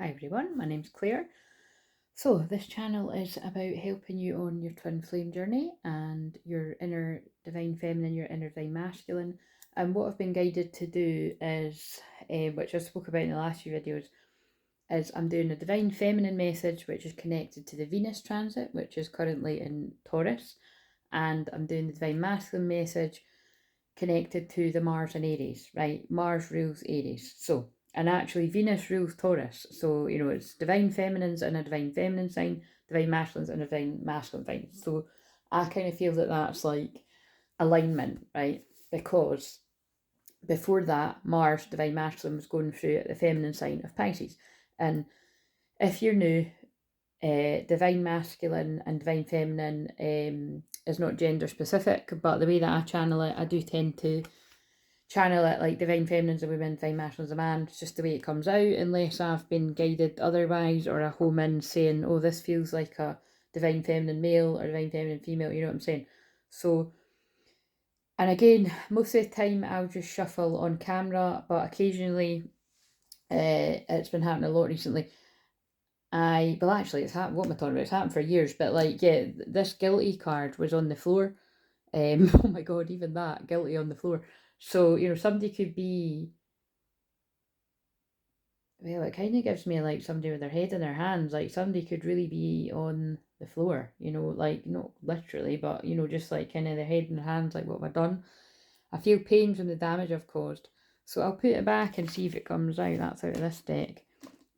Hi everyone, my name's Claire. So this channel is about helping you on your twin flame journey and your inner divine feminine, your inner divine masculine. And what I've been guided to do is, which I spoke about in the last few videos, is I'm doing a divine feminine message which is connected to the Venus transit, which is currently in Taurus, and I'm doing the divine masculine message connected to the Mars in Aries, right? Mars rules Aries. So, and actually Venus rules Taurus. So, you know, it's divine feminines in a divine feminine sign, divine masculines in a divine masculine sign. So I kind of feel that that's like alignment, right? Because before that, Mars, divine masculine, was going through the feminine sign of Pisces. And if you're new, divine masculine and divine feminine is not gender specific, but the way that I channel it, I do tend to channel it like divine feminine's a woman, divine masculine's a man. It's just the way it comes out, unless I've been guided otherwise, or a home in saying, oh, this feels like a divine feminine male or divine feminine female, you know what I'm saying? So, and again, most of the time I'll just shuffle on camera, but occasionally, it's been happening a lot recently. Well, actually, it's happened. What am I talking about? It's happened for years, but like, yeah, this guilty card was on the floor. Oh my god, even that, guilty on the floor. So, you know, somebody could be, well, it kind of gives me like somebody with their head in their hands. Like somebody could really be on the floor, you know, like not literally, but you know, just like kind of their head in their hands, like what have I done? I feel pain from the damage I've caused. So I'll put it back and see if it comes out. That's out of this deck.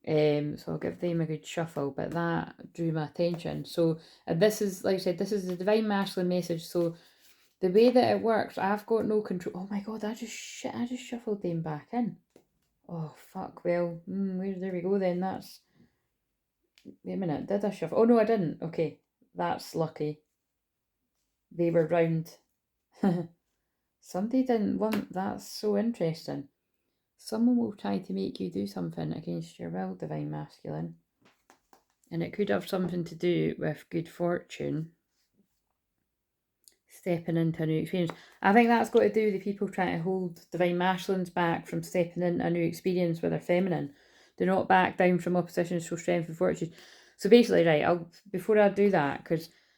So I'll give them a good shuffle, but that drew my attention. So this is, like I said, this is the divine masculine message. So the way that it works, I've got no control. Oh my god, I just shuffled them back in. Oh fuck. Well, there we go then. That's, wait a minute. Did I shuffle? Oh no, I didn't. Okay, that's lucky. They were round. Somebody didn't want. That's so interesting. Someone will try to make you do something against your will, divine masculine. And it could have something to do with good fortune, stepping into a new experience. I think that's got to do with the people trying to hold divine masculines back from stepping into a new experience with their feminine. Do not back down from opposition, show strength and fortitude. So basically, right, before I do that,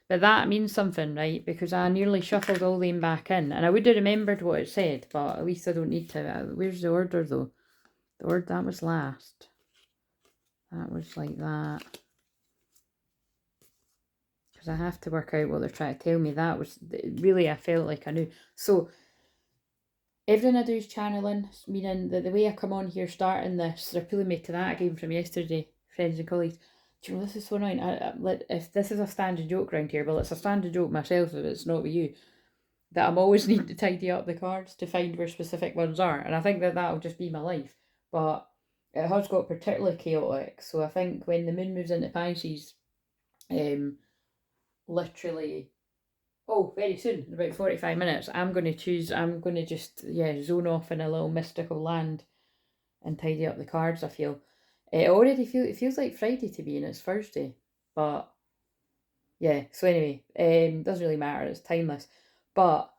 but that means something, right? Because I nearly shuffled all them back in, and I would have remembered what it said, but at least I don't need to. Where's the order though? The order, that was last. That was like that. Because I have to work out what they're trying to tell me. That was really, I felt like I knew. So everything I do is channeling, meaning that the way I come on here starting this, they're pulling me to that again from yesterday, friends and colleagues. Do you know, this is so annoying. If this is a standard joke around here, well, it's a standard joke myself if it's not with you, that I'm always needing to tidy up the cards to find where specific ones are. And I think that that'll just be my life. But it has got particularly chaotic. So I think when the moon moves into Pisces, literally, oh, very soon, in about 45 minutes, I'm going to just, zone off in a little mystical land and tidy up the cards, I feel. It feels like Friday to me and it's Thursday. But, yeah, so anyway, doesn't really matter, it's timeless. But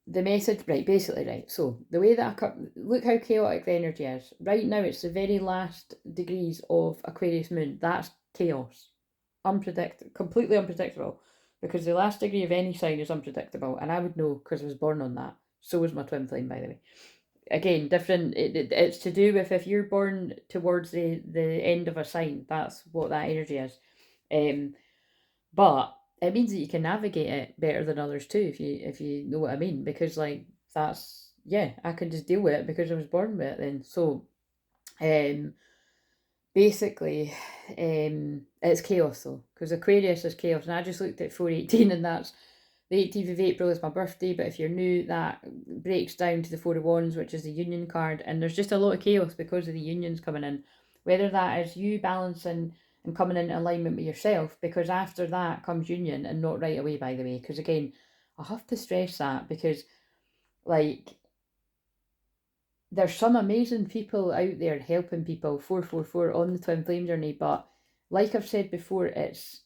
the message, right, basically, right, so the way that look how chaotic the energy is. Right now, it's the very last degrees of Aquarius moon. That's chaos. Completely unpredictable. Because the last degree of any sign is unpredictable, and I would know because I was born on that. So was my twin flame, by the way. Again, different. It's to do with if you're born towards the end of a sign. That's what that energy is. But it means that you can navigate it better than others too, if you know what I mean. Because like that's, yeah, I can just deal with it because I was born with it then. So, basically, it's chaos though, because Aquarius is chaos, and I just looked at 418, and that's the 18th of April is my birthday. But if you're new, that breaks down to the Four of Wands, which is the union card, and there's just a lot of chaos because of the unions coming in. Whether that is you balancing and coming into alignment with yourself, because after that comes union, and not right away, by the way. Because again, I have to stress that because, like, there's some amazing people out there helping people 444 on the twin flame journey, but like I've said before, it's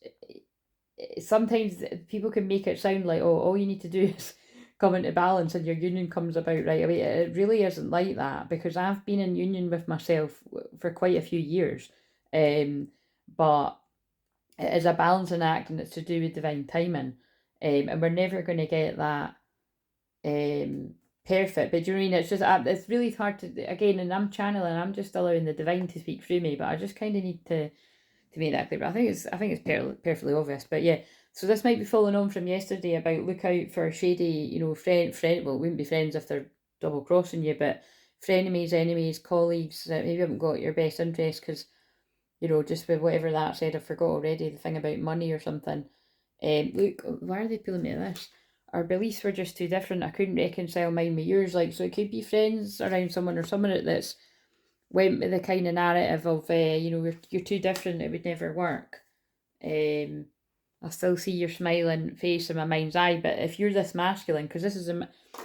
sometimes people can make it sound like, oh, all you need to do is come into balance and your union comes about right away. It really isn't like that, because I've been in union with myself for quite a few years. But it is a balancing act, and it's to do with divine timing. And we're never going to get that perfect. But do you know what I mean? It's just it's really hard to, again, and I'm channeling, I'm just allowing the divine to speak through me, but I just kind of need to make that clear. But I think it's perfectly obvious. But yeah, so this might be following on from yesterday about look out for shady, friend. Well, it wouldn't be friends if they're double crossing you, but frenemies, enemies, colleagues that maybe haven't got your best interest because, just with whatever that said, I forgot already, the thing about money or something. Look, why are they pulling me at this? Our beliefs were just too different. I couldn't reconcile mine with yours. Like, so it could be friends around someone or someone that's went with the kind of narrative of, you're too different, it would never work. I still see your smiling face in my mind's eye, but if you're this masculine, because this is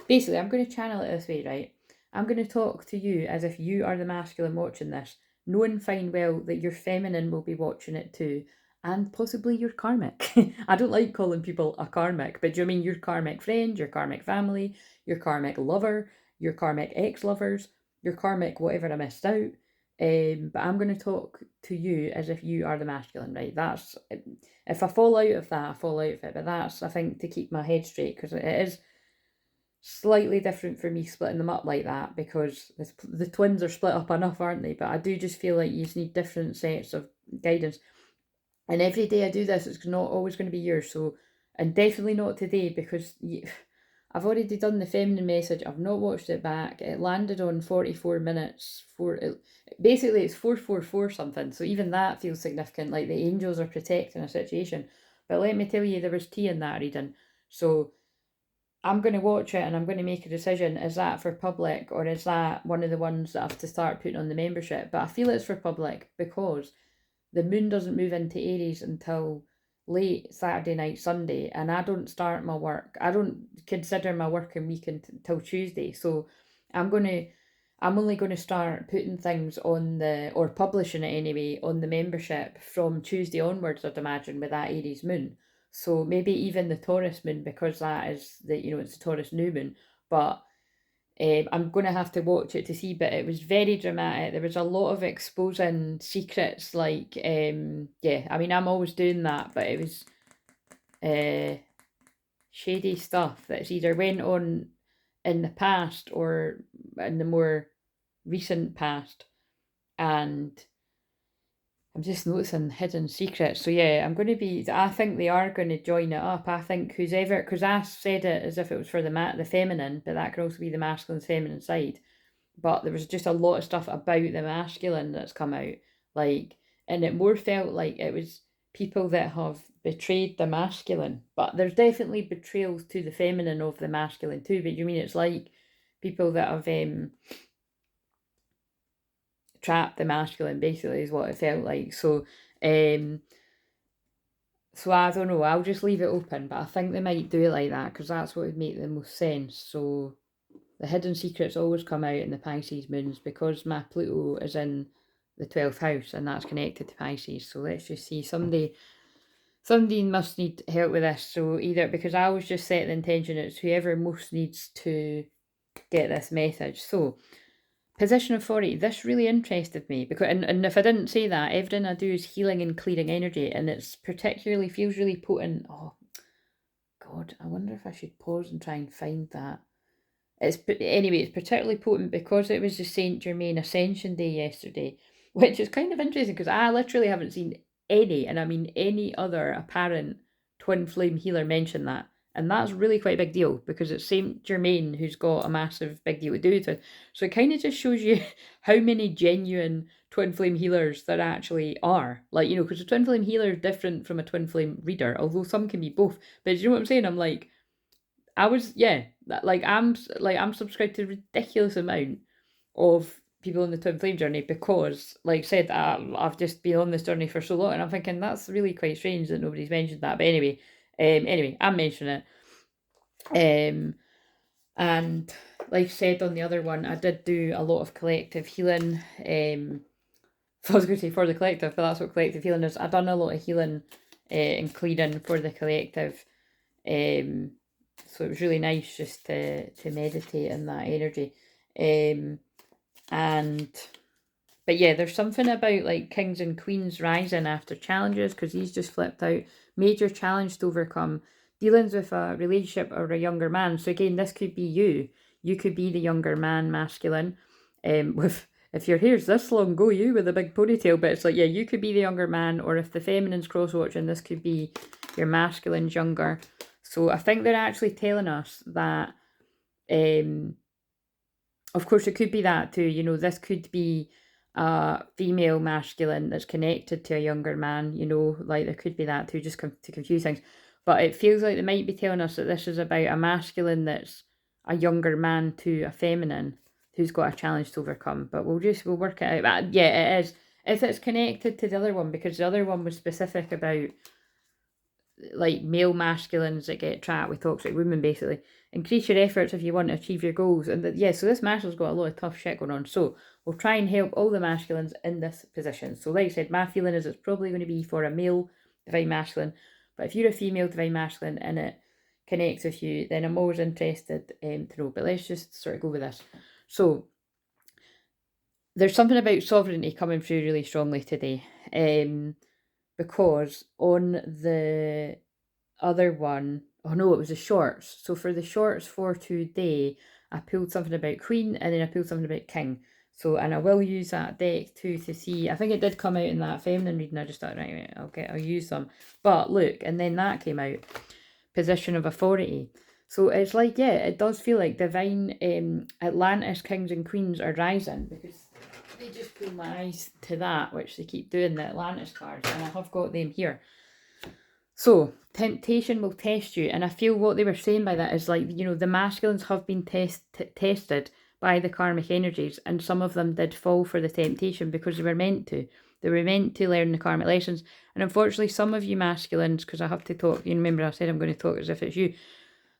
basically, I'm going to channel it this way, right? I'm going to talk to you as if you are the masculine watching this, knowing fine well that your feminine will be watching it too, and possibly your karmic. I don't like calling people a karmic, but do you mean your karmic friend, your karmic family, your karmic lover, your karmic ex-lovers, your karmic whatever I missed out? But I'm going to talk to you as if you are the masculine, right? That's, if I fall out of that, I fall out of it. But that's, I think, to keep my head straight, because it is slightly different for me splitting them up like that, because the twins are split up enough, aren't they? But I do just feel like you just need different sets of guidance. And every day I do this, it's not always going to be yours. So, and definitely not today, because I've already done the feminine message. I've not watched it back. It landed on 44 minutes. Basically, it's 444 something. So even that feels significant, like the angels are protecting a situation. But let me tell you, there was tea in that reading. So I'm going to watch it and I'm going to make a decision. Is that for public, or is that one of the ones that I have to start putting on the membership? But I feel it's for public because the moon doesn't move into Aries until late Saturday night, Sunday, and I don't start my work. I don't consider my working week until Tuesday. So I'm only gonna start putting things on or publishing it anyway, on the membership from Tuesday onwards, I'd imagine, with that Aries moon. So maybe even the Taurus moon, because that is it's the Taurus new moon. But I'm going to have to watch it to see, but it was very dramatic. There was a lot of exposing secrets, like, yeah, I mean, I'm always doing that, but it was shady stuff that's either went on in the past or in the more recent past. And I'm just noticing hidden secrets. So yeah, I think they are going to join it up. I think whoever, because I said it as if it was for the feminine, but that could also be the masculine feminine side. But there was just a lot of stuff about the masculine that's come out, like, and it more felt like it was people that have betrayed the masculine. But there's definitely betrayals to the feminine of the masculine too. But you mean it's like people that have trapped the masculine, basically, is what it felt like. So so I don't know, I'll just leave it open, but I think they might do it like that because that's what would make the most sense. So the hidden secrets always come out in the Pisces moons because my Pluto is in the 12th house and that's connected to Pisces. So let's just see, somebody must need help with this. So either, because I always just set the intention, it's whoever most needs to get this message. So position of 40, this really interested me because, and if I didn't say that, everything I do is healing and clearing energy, and it's particularly feels really potent. Oh God, I wonder if I should pause and try and find that. It's particularly potent because it was the Saint Germain Ascension Day yesterday, which is kind of interesting because I literally haven't seen any, and I mean any other apparent twin flame healer mention that. And that's really quite a big deal because it's Saint Germain who's got a massive big deal to do with it. So it kind of just shows you how many genuine twin flame healers there actually are. Like, because a twin flame healer is different from a twin flame reader, although some can be both. But you know what I'm saying? I'm like, I'm subscribed to a ridiculous amount of people in the twin flame journey because, like I said, I've just been on this journey for so long, and I'm thinking that's really quite strange that nobody's mentioned that. But anyway, I'm mentioning it. And like I said on the other one, I did do a lot of collective healing. I was going to say for the collective, but that's what collective healing is. I've done a lot of healing and clearing for the collective. So it was really nice just to meditate in that energy. And But yeah, there's something about like kings and queens rising after challenges, because he's just flipped out. Major challenge to overcome. Dealings with a relationship or a younger man. So again, this could be you. You could be the younger man, masculine. With if your hair's this long, go you with a big ponytail. But it's like, yeah, you could be the younger man, or if the feminine's cross-watching, this could be your masculine's younger. So I think they're actually telling us that, of course, it could be that too. You know, this could be a female masculine that's connected to a younger man. You know, like there could be that too, just to confuse things. But it feels like they might be telling us that this is about a masculine that's a younger man to a feminine who's got a challenge to overcome. But we'll work it out. But yeah, it is. If it's connected to the other one, because the other one was specific about like male masculines that get trapped with toxic women, basically. Increase your efforts if you want to achieve your goals. And yeah, so this masculine's got a lot of tough shit going on. So we'll try and help all the masculines in this position. So like I said, my feeling is it's probably going to be for a male divine masculine. But if you're a female divine masculine and it connects with you, then I'm always interested to know. But let's just sort of go with this. So there's something about sovereignty coming through really strongly today. Because on the other one, oh no, it was the shorts. So for the shorts for today, I pulled something about Queen and then I pulled something about King. So, and I will use that deck too to see, I think it did come out in that feminine reading. I just thought, right, okay, I'll use them. But look, and then that came out, position of authority. So it's like, yeah, it does feel like divine Atlantis kings and queens are rising, because they just pull my eyes to that, which they keep doing, the Atlantis cards, and I have got them here. So, temptation will test you, and I feel what they were saying by that is like, you know, the masculines have been tested by the karmic energies, and some of them did fall for the temptation because they were meant to. They were meant to learn the karmic lessons, and unfortunately some of you masculines, because I have to talk, you remember I said I'm going to talk as if it's you,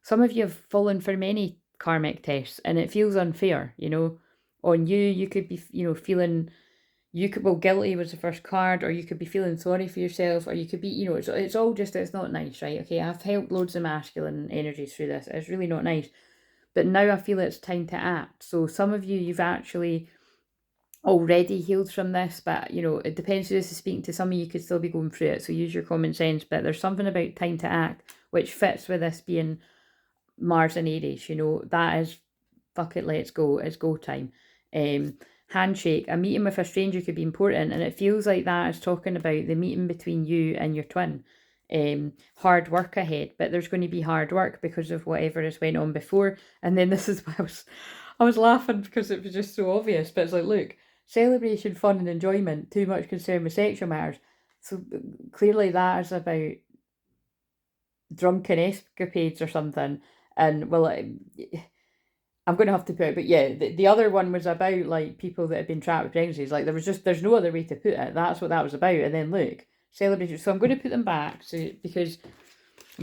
some of you have fallen for many karmic tests, and it feels unfair, you know. On you, you could be, you know, feeling, you could, well, guilty was the first card, or you could be feeling sorry for yourself, or you could be, you know, it's all just, it's not nice, right? Okay, I've helped loads of masculine energies through this. It's really not nice. But now I feel it's time to act. So some of you, you've actually already healed from this, but, you know, it depends who this is speaking to. Some of you could still be going through it, so use your common sense. But there's something about time to act, which fits with this being Mars and Aries, you know, that is, fuck it, let's go, it's go time. Handshake, a meeting with a stranger could be important, and it feels like that is talking about the meeting between you and your twin. Hard work ahead, but there's going to be hard work because of whatever has went on before. And then this is why I was laughing, because it was just so obvious, but it's like, look, celebration, fun and enjoyment, too much concern with sexual matters. So clearly that is about drunken escapades or something. And well, I'm going to have to put it, but yeah, the other one was about like people that had been trapped with pregnancies. Like there's no other way to put it. That's what that was about. And then look, celebration. So I'm going to put them back, so because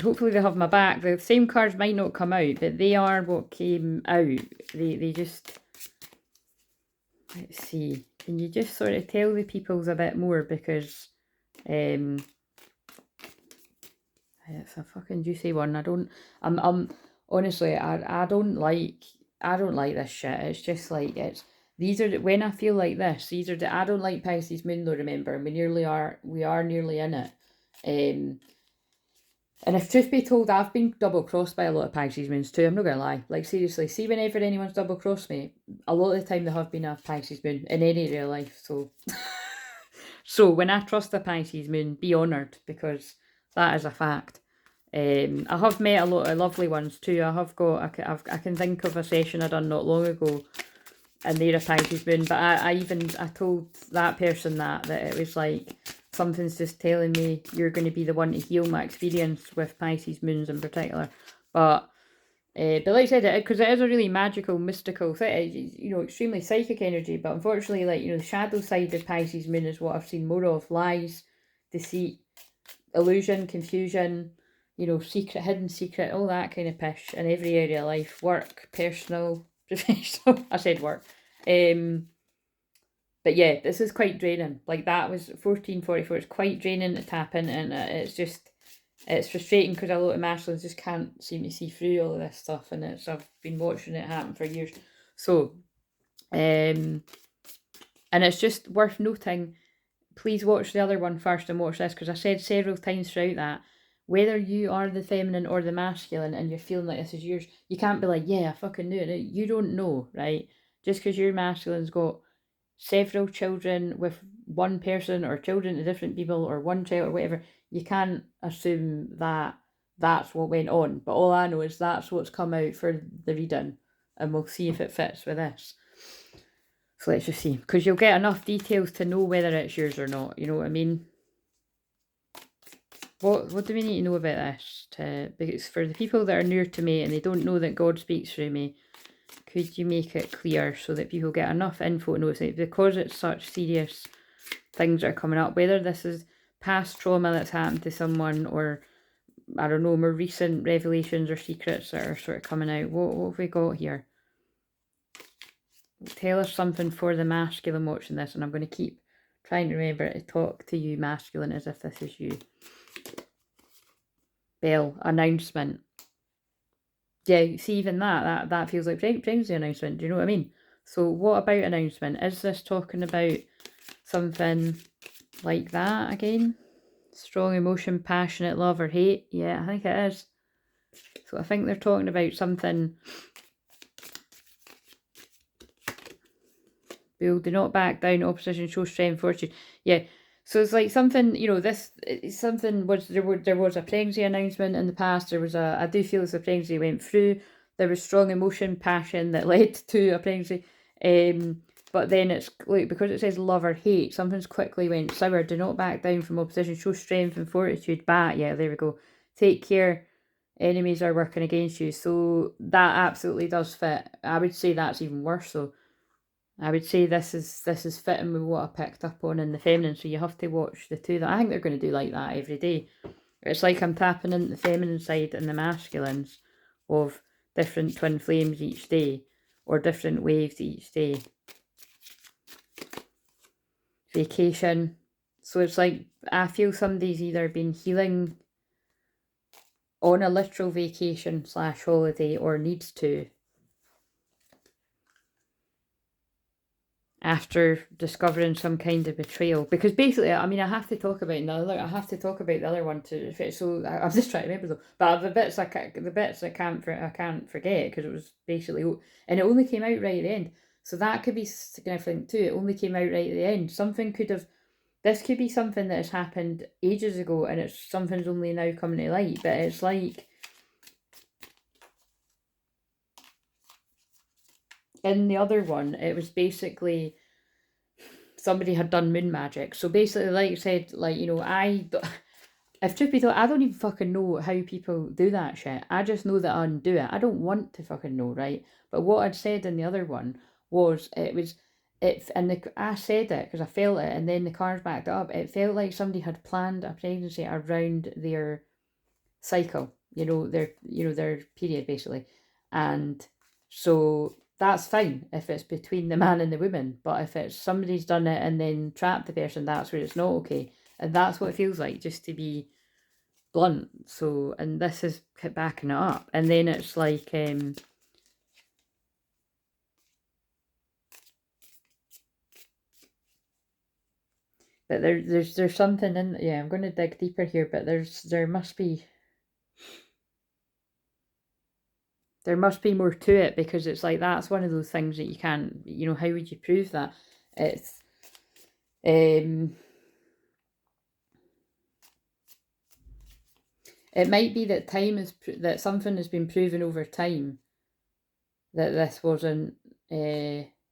hopefully they have my back. The same cards might not come out, but they are what came out. They just, let's see. Can you just sort of tell the peoples a bit more, because it's a fucking juicy one. I'm honestly, I don't like this shit. It's just like, it's, these are when I feel like this, these are I don't like Pisces moon though, remember, and we are nearly in it. And if truth be told, I've been double crossed by a lot of Pisces moons too. I'm not gonna lie. Like seriously, see, whenever anyone's double crossed me, a lot of the time they have been a Pisces moon in any area of life. So so when I trust a Pisces moon, be honoured, because that is a fact. I have met a lot of lovely ones too. I can think of a session I done not long ago, and they're a Pisces moon. But I told that person that it was like, something's just telling me you're going to be the one to heal my experience with Pisces moons in particular. But like I said, because it is a really magical, mystical thing, you know, extremely psychic energy. But unfortunately, like, you know, the shadow side of Pisces moon is what I've seen more of: lies, deceit, illusion, confusion, you know, secret, hidden secret, all that kind of pish in every area of life. Work, personal, professional. I said work. But yeah, this is quite draining. Like, that was 1444. It's quite draining to tap in, and it's just, it's frustrating because a lot of masculines just can't seem to see through all of this stuff, and I've been watching it happen for years. So, And it's just worth noting, please watch the other one first and watch this, because I said several times throughout that, whether you are the feminine or the masculine and you're feeling like this is yours, you can't be like, yeah, I fucking knew it. You don't know, right? Just because your masculine's got several children with one person, or children to different people, or one child, or whatever, you can't assume that that's what went on. But all I know is that's what's come out for the reading, and we'll see if it fits with this. So let's just see, because you'll get enough details to know whether it's yours or not, you know what I mean? What do we need to know about this? Because for the people that are near to me and they don't know that God speaks through me, could you make it clear so that people get enough info to know it? Because it's such serious things that are coming up, whether this is past trauma that's happened to someone, or I don't know, more recent revelations or secrets that are sort of coming out. What have we got here? Tell us something for the masculine watching this, and I'm going to keep trying to remember to talk to you masculine as if this is you. Bell, announcement. Yeah, see, even that feels like pregnancy announcement. Do you know what I mean? So what about announcement? Is this talking about something like that again? Strong emotion, passionate love or hate? Yeah, I think it is. So I think they're talking about something. Bill, do not back down, opposition, show strength, fortitude. Yeah, so it's like something, you know, this, something was, there was a pregnancy announcement in the past, there was I do feel as the pregnancy went through, there was strong emotion, passion that led to a pregnancy, but then it's like, because it says love or hate, something's quickly went sour. Do not back down from opposition, show strength and fortitude. Yeah, there we go. Take care, enemies are working against you. So that absolutely does fit. I would say that's even worse, so I would say this is fitting with what I picked up on in the feminine, so you have to watch the two. That I think they're going to do like that every day. It's like I'm tapping into the feminine side and the masculines of different twin flames each day, or different waves each day. Vacation. So it's like I feel somebody's either been healing on a literal vacation / holiday, or needs to, after discovering some kind of betrayal. Because basically, I mean, I have to talk about the other one to, so I'm just trying to remember though. But the bits I can't forget, because it was basically, and it only came out right at the end. So that could be significant too. It only came out right at the end. This could be something that has happened ages ago, and something's only now coming to light. But it's like, in the other one, it was basically somebody had done moon magic. So basically, like I said, like, you know, if truth be told, I don't even fucking know how people do that shit. I just know that I undo it. I don't want to fucking know, right? But what I'd said in the other one was, I said it because I felt it, and then the cards backed it up. It felt like somebody had planned a pregnancy around their cycle, their period basically. And so that's fine if it's between the man and the woman, but if it's somebody's done it and then trapped the person, that's where it's not okay. And that's what it feels like, just to be blunt. So, and this is backing it up. And then it's like, but there's something in, yeah, I'm going to dig deeper here, but there must be more to it, because it's like, that's one of those things that you can't, how would you prove that? It's it might be that that something has been proven over time that this wasn't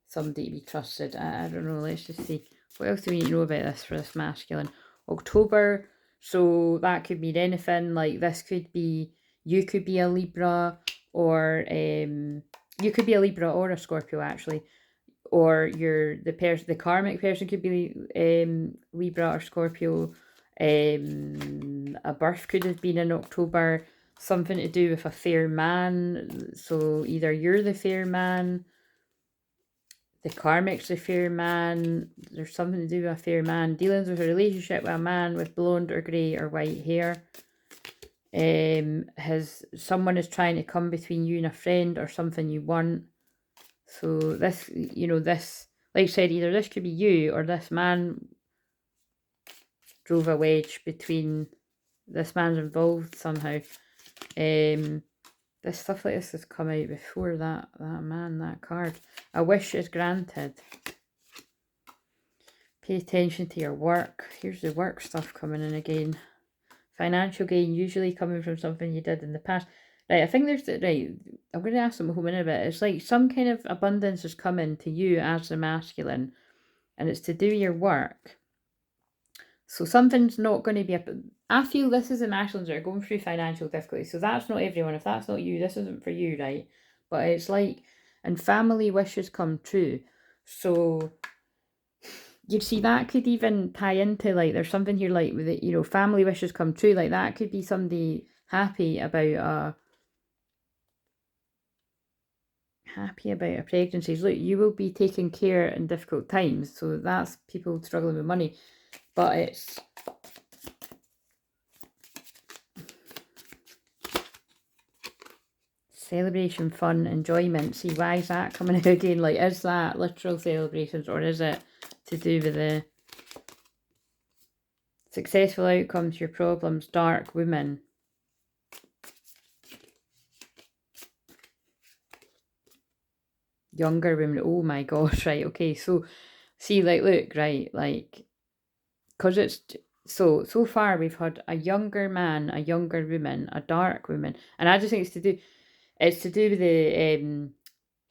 somebody to be trusted. I don't know, let's just see. What else do we need to know about this for this masculine? October, so that could mean anything. Like, this could be, you could be a Libra, or you could be a Libra or a Scorpio actually, or the karmic person could be Libra or Scorpio. A birth could have been in October, something to do with a fair man. So either you're the fair man, the karmic's the fair man, there's something to do with a fair man, dealings with a relationship with a man with blonde or grey or white hair. Someone is trying to come between you and a friend or something you want. So this, like I said, either this could be you or this man drove a wedge between, this man's involved somehow. This stuff like this has come out before, that man, that card. A wish is granted. Pay attention to your work. Here's the work stuff coming in again. Financial gain, usually coming from something you did in the past. Right, I think there's, right, I'm going to ask them a whole minute about it. It's like some kind of abundance is coming to you as the masculine, and it's to do your work. So something's not going to be, I feel this is the masculines that are going through financial difficulty. So that's not everyone. If that's not you, this isn't for you, right? But it's like, and family wishes come true. So you see, that could even tie into, like, there's something here like with it, you know, family wishes come true. Like that could be somebody happy about a pregnancy. Look, you will be taken care in difficult times. So that's people struggling with money. But it's celebration, fun, enjoyment. See, why is that coming out again? Like, is that literal celebrations, or is it to do with the successful outcomes to your problems? Dark women. Younger women. Oh my gosh, right, okay. So, see, like, look, right, like, because it's, so far we've had a younger man, a younger woman, a dark woman. And I just think it's to do with the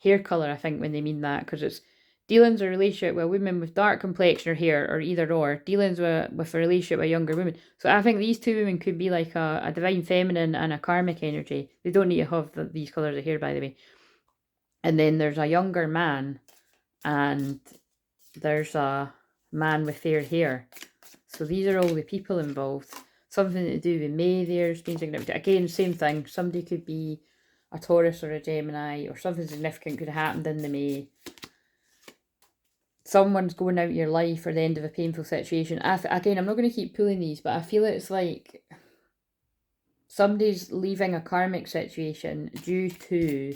hair colour, I think, when they mean that, because it's dealings or relationship with a woman with dark complexion or hair, or either or, dealings with a relationship with a younger woman. So I think these two women could be like a divine feminine and a karmic energy. They don't need to have these colours of hair, by the way. And then there's a younger man, and there's a man with fair hair. So these are all the people involved. Something to do with May there's been significant. Again, same thing. Somebody could be a Taurus or a Gemini, or something significant could have happened in the May. Someone's going out of your life, or the end of a painful situation. Again, I'm not going to keep pulling these, but I feel it's like somebody's leaving a karmic situation due to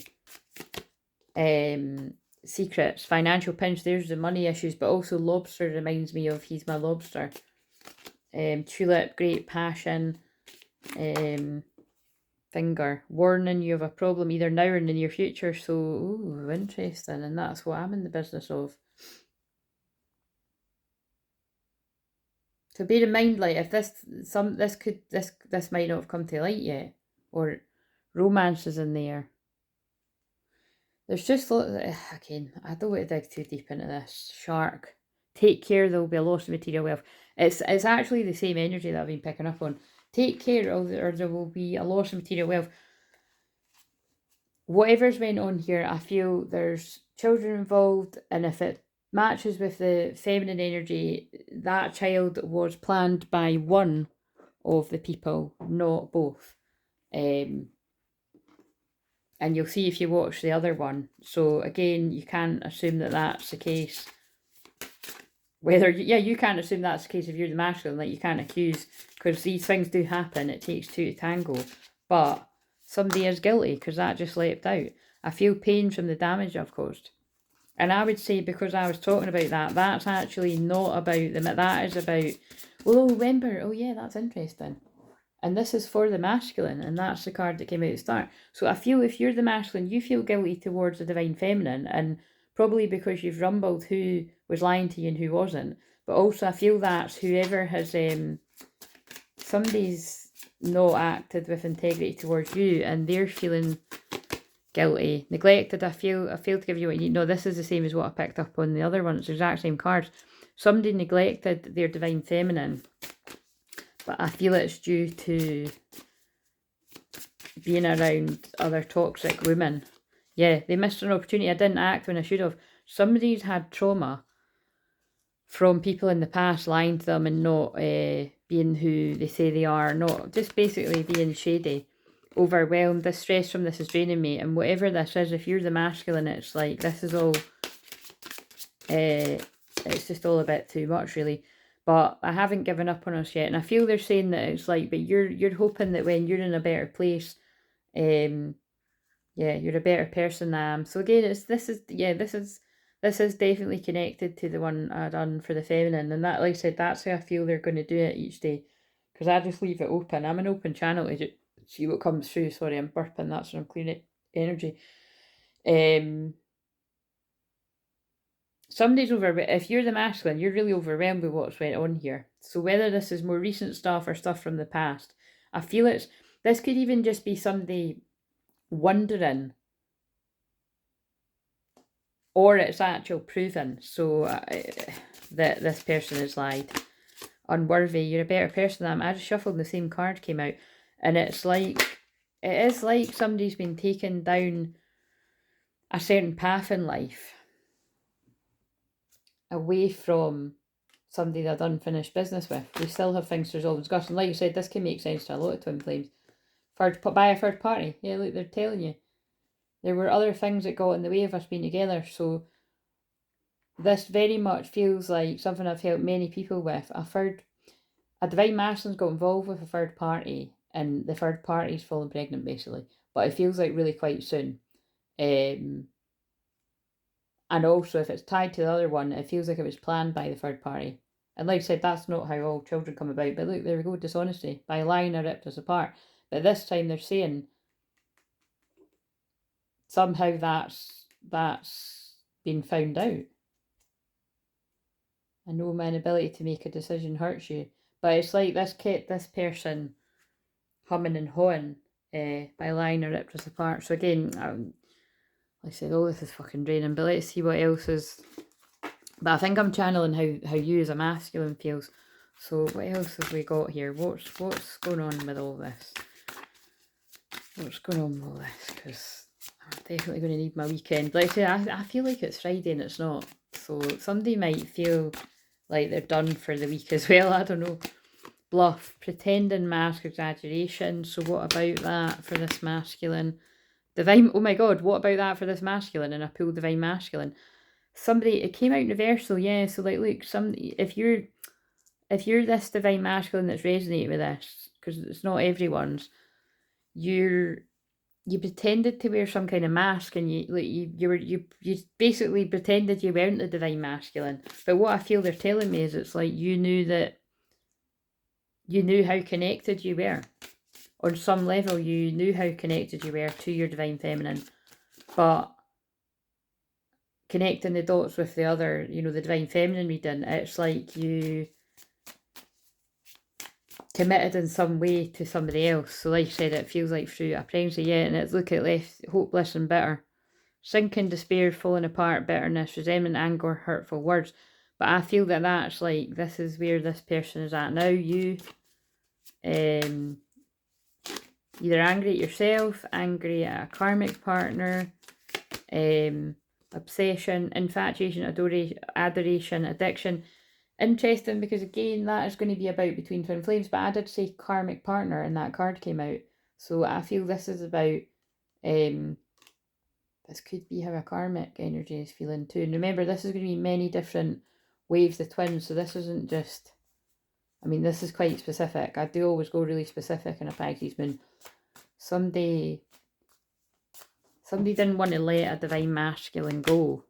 secrets, financial pinch. There's the money issues, but also lobster reminds me of he's my lobster. Tulip, great passion. Finger, warning you of a problem either now or in the near future. So, ooh, interesting, and that's what I'm in the business of. So bear in mind, like, if this might not have come to light yet, or romance is in there. There's just again, I don't want to dig too deep into this. Shark, take care, there will be a loss of material wealth. It's actually the same energy that I've been picking up on. Take care, or there will be a loss of material wealth. Whatever's went on here, I feel there's children involved, and if it matches with the feminine energy, that child was planned by one of the people, not both. And you'll see if you watch the other one. So again, you can't assume that that's the case. You can't assume that's the case if you're the masculine. Like, you can't accuse, because these things do happen. It takes two to tango. But somebody is guilty, because that just leapt out. I feel pain from the damage I've caused. And I would say, because I was talking about that, that's actually not about them. That is about, well, remember, oh yeah, that's interesting. And this is for the masculine, and that's the card that came out at the start. So I feel if you're the masculine, you feel guilty towards the divine feminine, and probably because you've rumbled who was lying to you and who wasn't. But also I feel that's whoever has, somebody's not acted with integrity towards you, and they're feeling guilty. Neglected, I failed to give you what you need. No, this is the same as what I picked up on the other one. It's the exact same cards. Somebody neglected their divine feminine, but I feel it's due to being around other toxic women. Yeah, they missed an opportunity. I didn't act when I should have. Somebody's had trauma from people in the past lying to them and not being who they say they are, not just basically being shady. Overwhelmed, the stress from this is draining me, and whatever this is, if you're the masculine, it's like, this is all, it's just all a bit too much, really. But I haven't given up on us yet, and I feel they're saying that it's like, but you're hoping that when you're in a better place, yeah, you're a better person than I am. So again, this is this is definitely connected to the one I done for the feminine, and that, like I said, that's how I feel they're going to do it each day, because I just leave it open. I'm an open channel to see what comes through. Sorry, I'm burping, that's when I'm clearing energy. Somebody's if you're the masculine, you're really overwhelmed with what's went on here. So whether this is more recent stuff or stuff from the past, I feel this could even just be somebody wondering, or it's actual proven, so that this person has lied. Unworthy, you're a better person than I just shuffled and the same card came out, and it is like somebody's been taken down a certain path in life, away from somebody they've unfinished business with. They still have things to resolve and discuss. And like you said, this can make sense to a lot of twin flames. By a third party. Yeah, look, they're telling you. There were other things that got in the way of us being together. So this very much feels like something I've helped many people with. A divine masculine's got involved with a third party, and the third party's fallen pregnant, basically. But it feels like really quite soon. And also, if it's tied to the other one, it feels like it was planned by the third party. And like I said, that's not how all children come about. But look, there we go, dishonesty. By lying, I ripped us apart. But this time they're saying somehow that's been found out. I know my inability to make a decision hurts you. But it's like this person humming and hawing by lying, I ripped us apart. So again, like I said, all this is fucking draining, but let's see what else is. But I think I'm channeling how you as a masculine feels. So what else have we got here? What's going on with all this? What's going on with all this? Because I'm definitely going to need my weekend. Like I say, I feel like it's Friday and it's not. So somebody might feel like they're done for the week as well. I don't know. Bluff, pretending, mask, exaggeration. So what about that for this masculine? Divine, oh my god, what about that for this masculine? And I pulled divine masculine. Somebody, it came out universal, yeah. So like, look, if you're this divine masculine that's resonating with this, because it's not everyone's, you pretended to wear some kind of mask, and you basically pretended you weren't the divine masculine. But what I feel they're telling me is it's like you knew how connected you were. On some level, you knew how connected you were to your divine feminine, but connecting the dots with the other, the divine feminine reading, it's like you committed in some way to somebody else. So like I said, it feels like through a pregnancy, yeah, and it's look at left hopeless and bitter. Sinking, despair, falling apart, bitterness, resentment, anger, hurtful words. But I feel that that's like, this is where this person is at now. You, either angry at yourself, angry at a karmic partner, obsession, infatuation, adoration, addiction. Interesting, because again, that is going to be about between twin flames, but I did say karmic partner and that card came out. So I feel this is about, this could be how a karmic energy is feeling too. And remember, this is going to be many different waves of twins, so this isn't just, this is quite specific. I do always go really specific in a Pisces moon. Somebody didn't want to let a divine masculine go.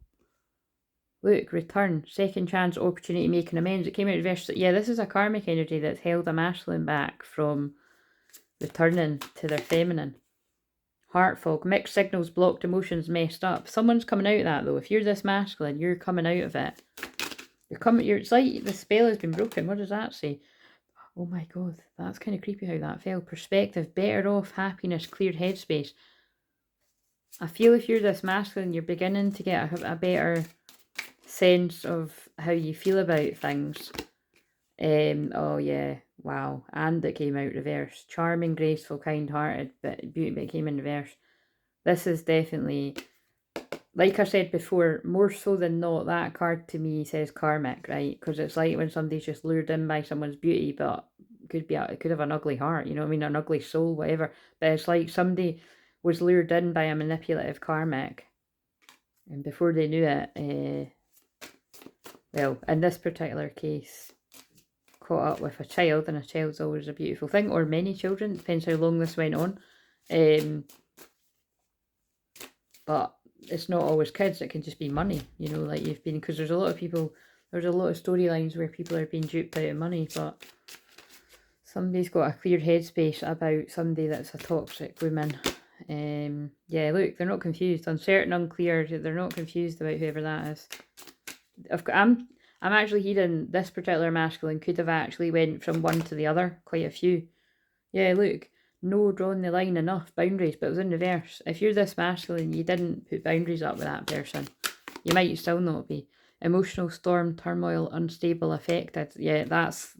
Look, return, second chance, opportunity, making amends. It came out reverse. Yeah, this is a karmic energy that's held a masculine back from returning to their feminine. Heart fog, mixed signals, blocked emotions, messed up. Someone's coming out of that though. If you're this masculine, you're coming out of it. It's like the spell has been broken. What does that say? Oh my god, that's kind of creepy how that fell. Perspective, better off, happiness, cleared headspace. I feel if you're this masculine, you're beginning to get a better sense of how you feel about things. Oh yeah, wow. And it came out reverse. Charming, graceful, kind-hearted, but beauty, it came in reverse. This is definitely, like I said before, more so than not, that card to me says karmic, right? Because it's like when somebody's just lured in by someone's beauty, but it could have an ugly heart, an ugly soul, whatever. But it's like somebody was lured in by a manipulative karmic, and before they knew it, well, in this particular case, caught up with a child, and a child's always a beautiful thing, or many children, depends how long this went on. But it's not always kids, it can just be money, you know, like you've been, because there's a lot of people, there's a lot of storylines where people are being duped out of money, but somebody's got a clear headspace about somebody that's a toxic woman. Yeah, look, they're not confused. Uncertain, unclear, they're not confused about whoever that is. I'm actually hearing this particular masculine could have actually went from one to the other, quite a few. Yeah, look, no drawing the line enough, boundaries, but it was in reverse. If you're this masculine, you didn't put boundaries up with that person. You might still not be. Emotional storm, turmoil, unstable, affected. Yeah, that's...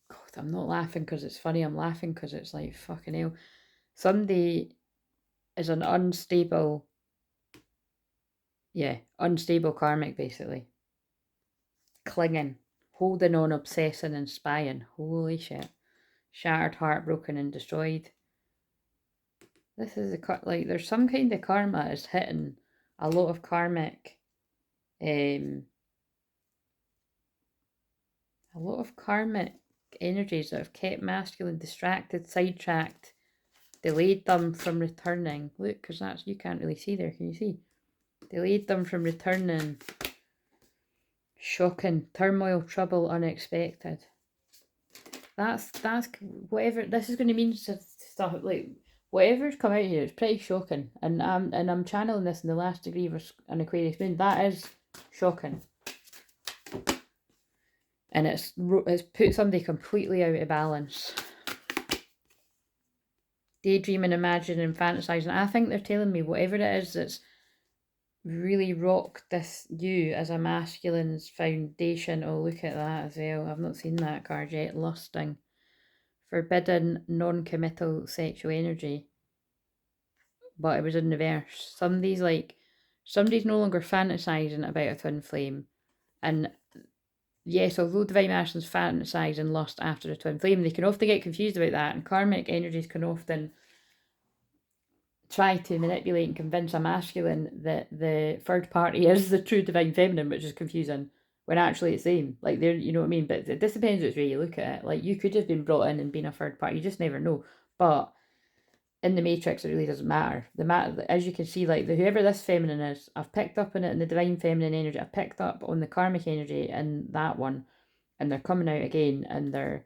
God, I'm not laughing because it's funny. I'm laughing because it's like, fucking hell. Somebody is an unstable... Yeah, unstable karmic, basically. Clinging, holding on, obsessing and spying. Holy shit. Shattered, heartbroken and destroyed. This is like, there's some kind of karma is hitting a lot of karmic, a lot of karmic energies that have kept masculine distracted, sidetracked, delayed them from returning. Look, because that's, you can't really see there, can you see? Delayed them from returning. Shocking, turmoil, trouble, unexpected. That's whatever this is going to mean. Stuff like whatever's come out here, it's pretty shocking, and I'm channeling this in the last degree of an Aquarius moon. That is shocking, and it's put somebody completely out of balance. Daydreaming, imagining, fantasizing. I think they're telling me whatever it is that's really rocked this you as a masculine's foundation. Oh, look at that as well. I've not seen that card yet. Lusting. Forbidden, non-committal sexual energy. But it was in reverse. Somebody's no longer fantasizing about a twin flame. And yes, although divine masculines fantasize and lust after a twin flame, they can often get confused about that. And karmic energies can often try to manipulate and convince a masculine that the third party is the true divine feminine, which is confusing, when actually it's them. Like, they're, you know what I mean? But this depends which way you look at it. Like, you could have been brought in and been a third party, you just never know. But in the matrix, it really doesn't matter. As you can see, like, whoever this feminine is, I've picked up on it in the divine feminine energy, I've picked up on the karmic energy in that one, and they're coming out again, and they're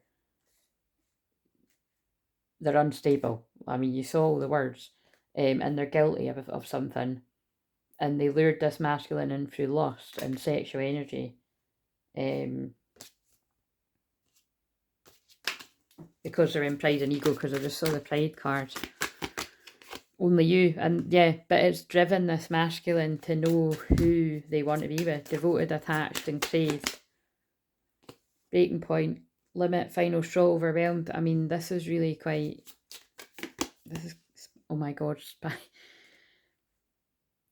unstable. I mean, you saw all the words. And they're guilty of something, and they lured this masculine in through lust and sexual energy, because they're in pride and ego, because I just saw the pride card. Only you, and yeah, but it's driven this masculine to know who they want to be with. Devoted, attached and craved. Breaking point, limit, final straw, overwhelmed. I mean, this is really quite... This is... Oh my god, spy.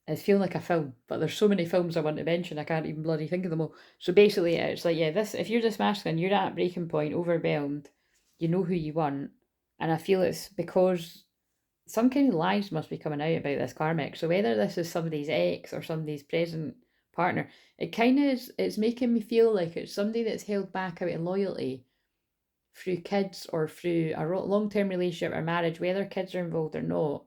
It's feeling like a film, but there's so many films I want to mention, I can't even bloody think of them all. So basically, it's like, yeah, this, if you're this masculine, you're at breaking point, overwhelmed, you know who you want, and I feel it's because some kind of lies must be coming out about this karmic. So whether this is somebody's ex or somebody's present partner, it kind of is, it's making me feel like it's somebody that's held back out of loyalty through kids or through a long-term relationship or marriage, whether kids are involved or not.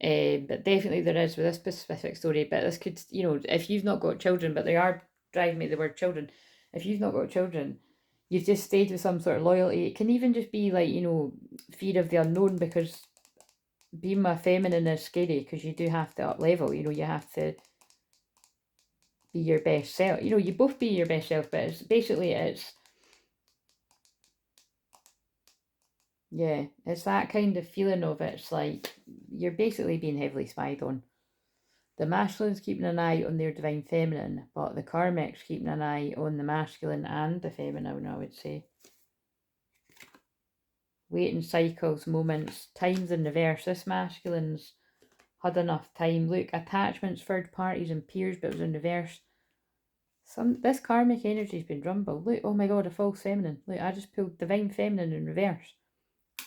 But definitely there is with this specific story. But this could, you know, if you've not got children, but they are driving me the word children. If you've not got children, you've just stayed with some sort of loyalty. It can even just be like, you know, fear of the unknown, because being a feminine is scary, because you do have to up level. You know, you have to be your best self. You know, you both be your best self, but it's basically yeah, it's that kind of feeling of it's like you're basically being heavily spied on. The masculine's keeping an eye on their divine feminine, but the karmic's keeping an eye on the masculine and the feminine, I would say. Waiting cycles, moments, times in reverse. This masculine's had enough time. Look, attachments, third parties and peers, but it was in reverse. This karmic energy's been rumbled. Look, oh my god, a false feminine. Look, I just pulled divine feminine in reverse.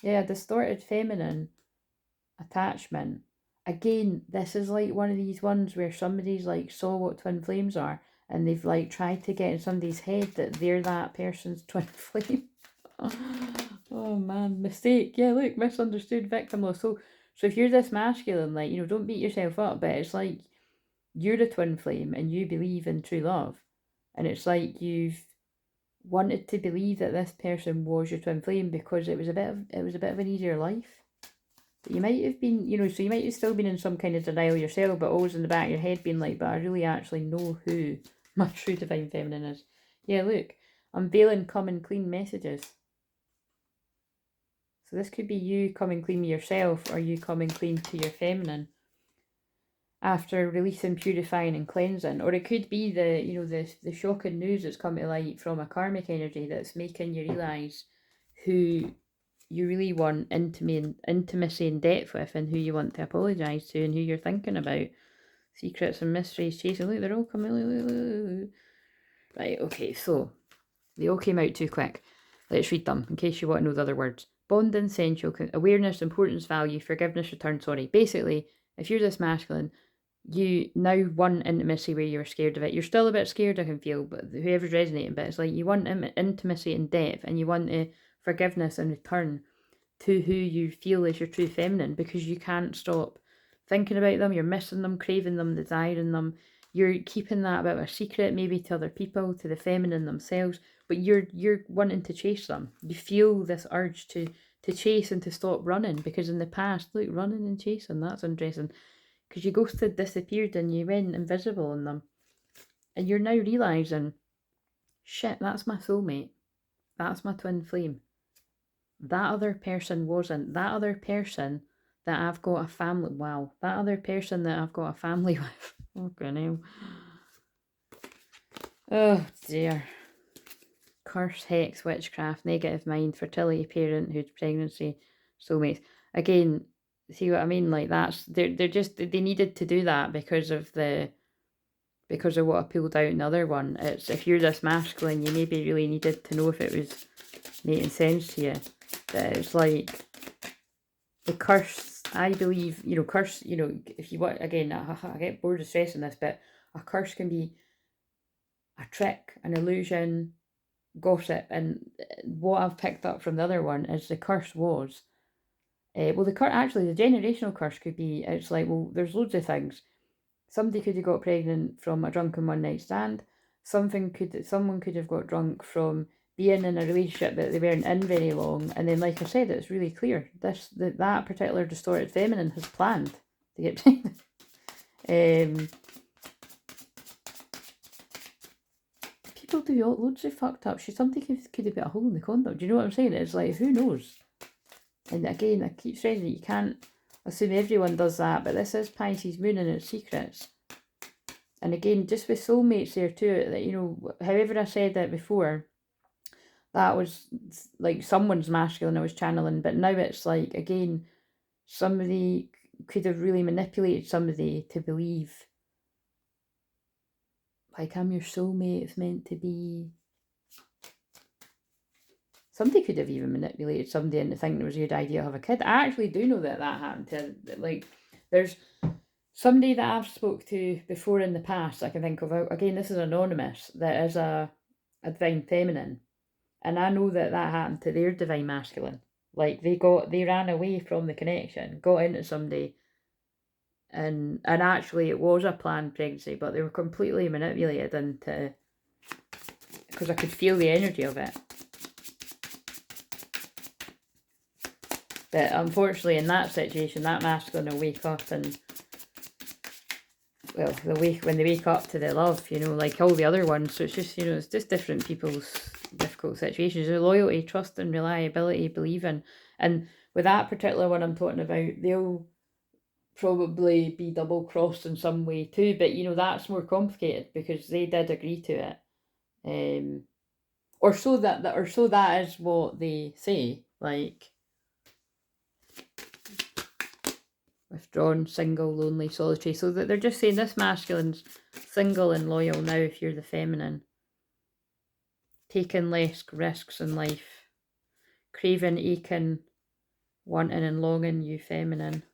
Yeah, distorted feminine attachment. Again, this is like one of these ones where somebody's like saw what twin flames are, and they've like tried to get in somebody's head that they're that person's twin flame. Oh man, mistake. Yeah, look, misunderstood, victimless. So So if you're this masculine, like, you know, don't beat yourself up, but it's like you're a twin flame and you believe in true love. And it's like you've wanted to believe that this person was your twin flame because it was a bit of an easier life. But you might have been, you know, so you might have still been in some kind of denial yourself, but always in the back of your head being like, but I really actually know who my true divine feminine is. Yeah, look, unveiling common clean messages. So this could be you coming clean with yourself, or you coming clean to your feminine after releasing, purifying and cleansing. Or it could be the shocking news that's come to light from a karmic energy that's making you realise who you really want intimacy and depth with, and who you want to apologise to, and who you're thinking about. Secrets and mysteries chasing. Look, they're all coming. Right, okay, so they all came out too quick. Let's read them in case you want to know the other words. Bond and essential, awareness, importance, value, forgiveness, return, sorry. Basically, if you're this masculine, you now want intimacy where you're scared of it. You're still a bit scared, I can feel, but whoever's resonating, but it's like you want intimacy and depth, and you want forgiveness and return to who you feel is your true feminine, because you can't stop thinking about them. You're missing them, craving them, desiring them. You're keeping that about a secret, maybe to other people, to the feminine themselves, but you're wanting to chase them. You feel this urge to chase and to stop running, because in the past, look, running and chasing, that's interesting, because you ghosted, disappeared, and you went invisible in them. And you're now realising, shit, that's my soulmate. That's my twin flame. That other person wasn't. That other person that I've got a family, wow, that other person that I've got a family with. Okay, now. Oh dear. Curse, hex, witchcraft, negative mind, fertility, parenthood, pregnancy, soulmates. Again, see what I mean? Like they're just, they needed to do that because of what I pulled out in the other one. It's, if you're this masculine, you maybe really needed to know if it was making sense to you. That it's like the curse, I believe, curse, if you want, again, I get bored of stressing this, but a curse can be a trick, an illusion, gossip. And what I've picked up from the other one is the curse was, the generational curse could be, it's like, well, there's loads of things. Somebody could have got pregnant from a drunken one night stand. Someone could have got drunk from being in a relationship that they weren't in very long. And then, like I said, it's really clear that particular distorted feminine has planned to get pregnant. People do loads of fucked up shit. Somebody could have put a hole in the condom. Do you know what I'm saying? It's like, who knows? And again, I keep stressing that you can't assume everyone does that, but this is Pisces moon and it's secrets. And again, just with soulmates there too, that, however I said that before, that was like someone's masculine I was channeling, but now it's like, again, somebody could have really manipulated somebody to believe, like, I'm your soulmate, it's meant to be. Somebody could have even manipulated somebody into thinking it was a good idea to have a kid. I actually do know that happened to, like, there's somebody that I've spoke to before in the past, I can think of, again, this is anonymous, that is a divine feminine. And I know that happened to their divine masculine. Like, they ran away from the connection, got into somebody, and actually it was a planned pregnancy, but they were completely manipulated into, because I could feel the energy of it. But unfortunately, in that situation, that masculine will wake up and, well, when they wake up to their love, like all the other ones. So it's just, it's just different people's difficult situations. There's loyalty, trust and reliability, believing. And with that particular one I'm talking about, they'll probably be double-crossed in some way too. But, that's more complicated because they did agree to it. Or so that is what they say. Like, withdrawn, single, lonely, solitary. So that they're just saying this masculine's single and loyal now if you're the feminine. Taking less risks in life. Craving, aching, wanting and longing, you feminine.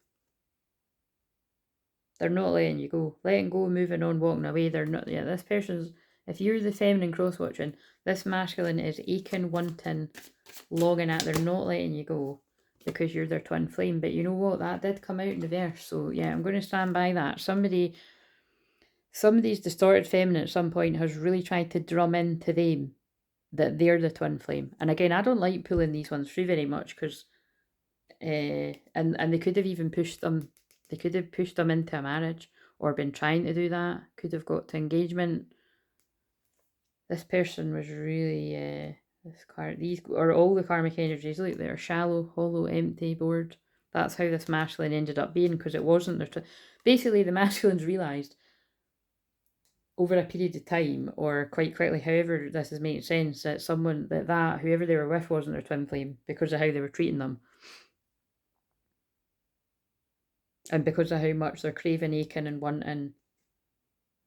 They're not letting you go. Letting go, moving on, walking away. They're not, this person's, if you're the feminine cross-watching, this masculine is aching, wanting, longing at, they're not letting you go. because you're their twin flame. But you know what? That did come out in reverse. So yeah, I'm going to stand by that. Somebody's distorted feminine at some point has really tried to drum into them that they're the twin flame. And again, I don't like pulling these ones through very much because and they could have even pushed them. They could have pushed them into a marriage or been trying to do that. Could have got to engagement. This person was really these are all the karmic energies. Look, they're shallow, hollow, empty, bored. That's how this masculine ended up being, because it wasn't their. Basically, the masculines realised over a period of time, or quite quickly, however this is making sense, that someone that whoever they were with wasn't their twin flame because of how they were treating them. And because of how much they're craving, aching, and wanting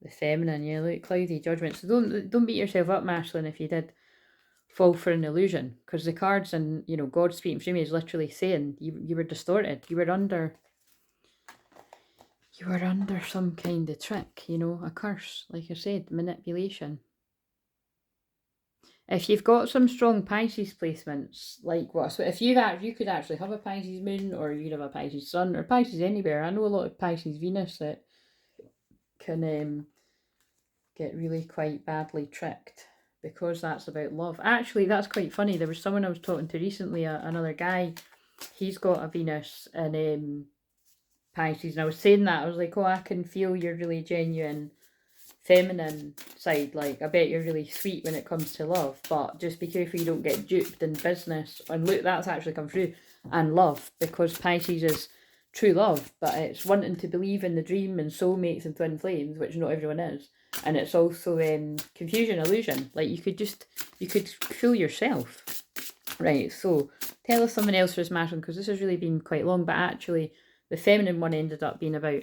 the feminine. Yeah, look, cloudy judgment. So don't beat yourself up, masculine, if you did fall for an illusion, because the cards and God speaking through me is literally saying you were distorted. You were under some kind of trick, a curse. Like I said, manipulation. If you've got some strong Pisces placements, like what? So if you could actually have a Pisces moon, or you'd have a Pisces sun, or Pisces anywhere. I know a lot of Pisces Venus that can get really quite badly tricked, because that's about love. Actually, that's quite funny. There was someone I was talking to recently, another guy. He's got a Venus in Pisces, and I was saying that. I was like, oh, I can feel your really genuine feminine side. Like, I bet you're really sweet when it comes to love, but just be careful you don't get duped in business. And look, that's actually come through. And love, because Pisces is true love, but it's wanting to believe in the dream and soulmates and twin flames, which not everyone is. And it's also confusion, illusion. Like, you could fool yourself. Right, so tell us something else for this masculine, because this has really been quite long, but actually the feminine one ended up being about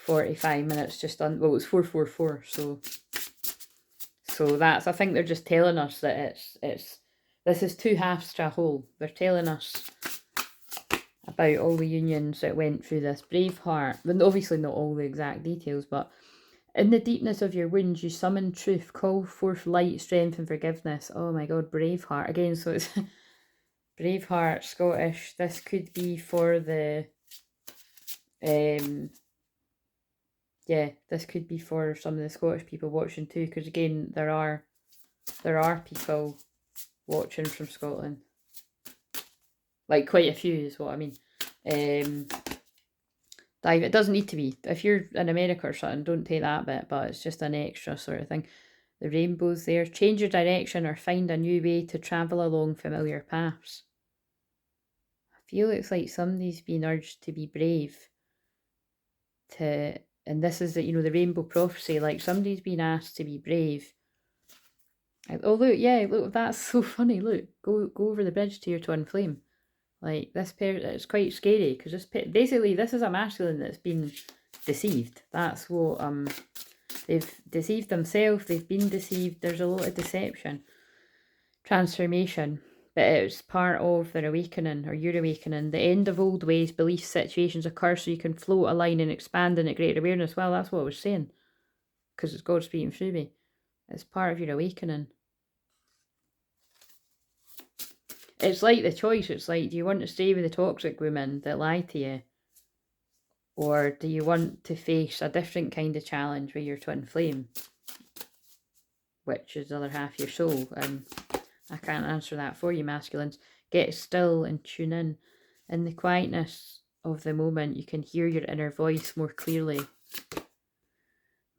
45 minutes, just on, well, it was 444, so that's, I think they're just telling us that this is two halves to a whole. They're telling us about all the unions that went through this. Braveheart, well, obviously not all the exact details, but in the deepness of your wounds, you summon truth, call forth light, strength, and forgiveness. Oh my God, Braveheart again. So it's Braveheart, Scottish. This could be for the this could be for some of the Scottish people watching too, because again, there are people watching from Scotland, like quite a few is what I mean. Dive, it doesn't need to be. If you're in America or something, don't take that bit, but it's just an extra sort of thing. The rainbow's there. Change your direction or find a new way to travel along familiar paths. I feel it's like somebody's been urged to be brave. And this is the rainbow prophecy, like somebody's been asked to be brave. Oh look, yeah, look, that's so funny. Look, go over the bridge to your twin flame. Like, this pair, it's quite scary, because this is a masculine that's been deceived. That's what they've deceived themselves. They've been deceived. There's a lot of deception, transformation. But it's part of their awakening, or your awakening. The end of old ways, beliefs, situations occur so you can float, align, and expand in a greater awareness. Well, that's what I was saying, because it's God speaking through me. It's part of your awakening. It's like the choice. It's like, do you want to stay with the toxic women that lie to you? Or do you want to face a different kind of challenge with your twin flame, which is the other half of your soul? And I can't answer that for you, masculines. Get still and tune in. In the quietness of the moment, you can hear your inner voice more clearly.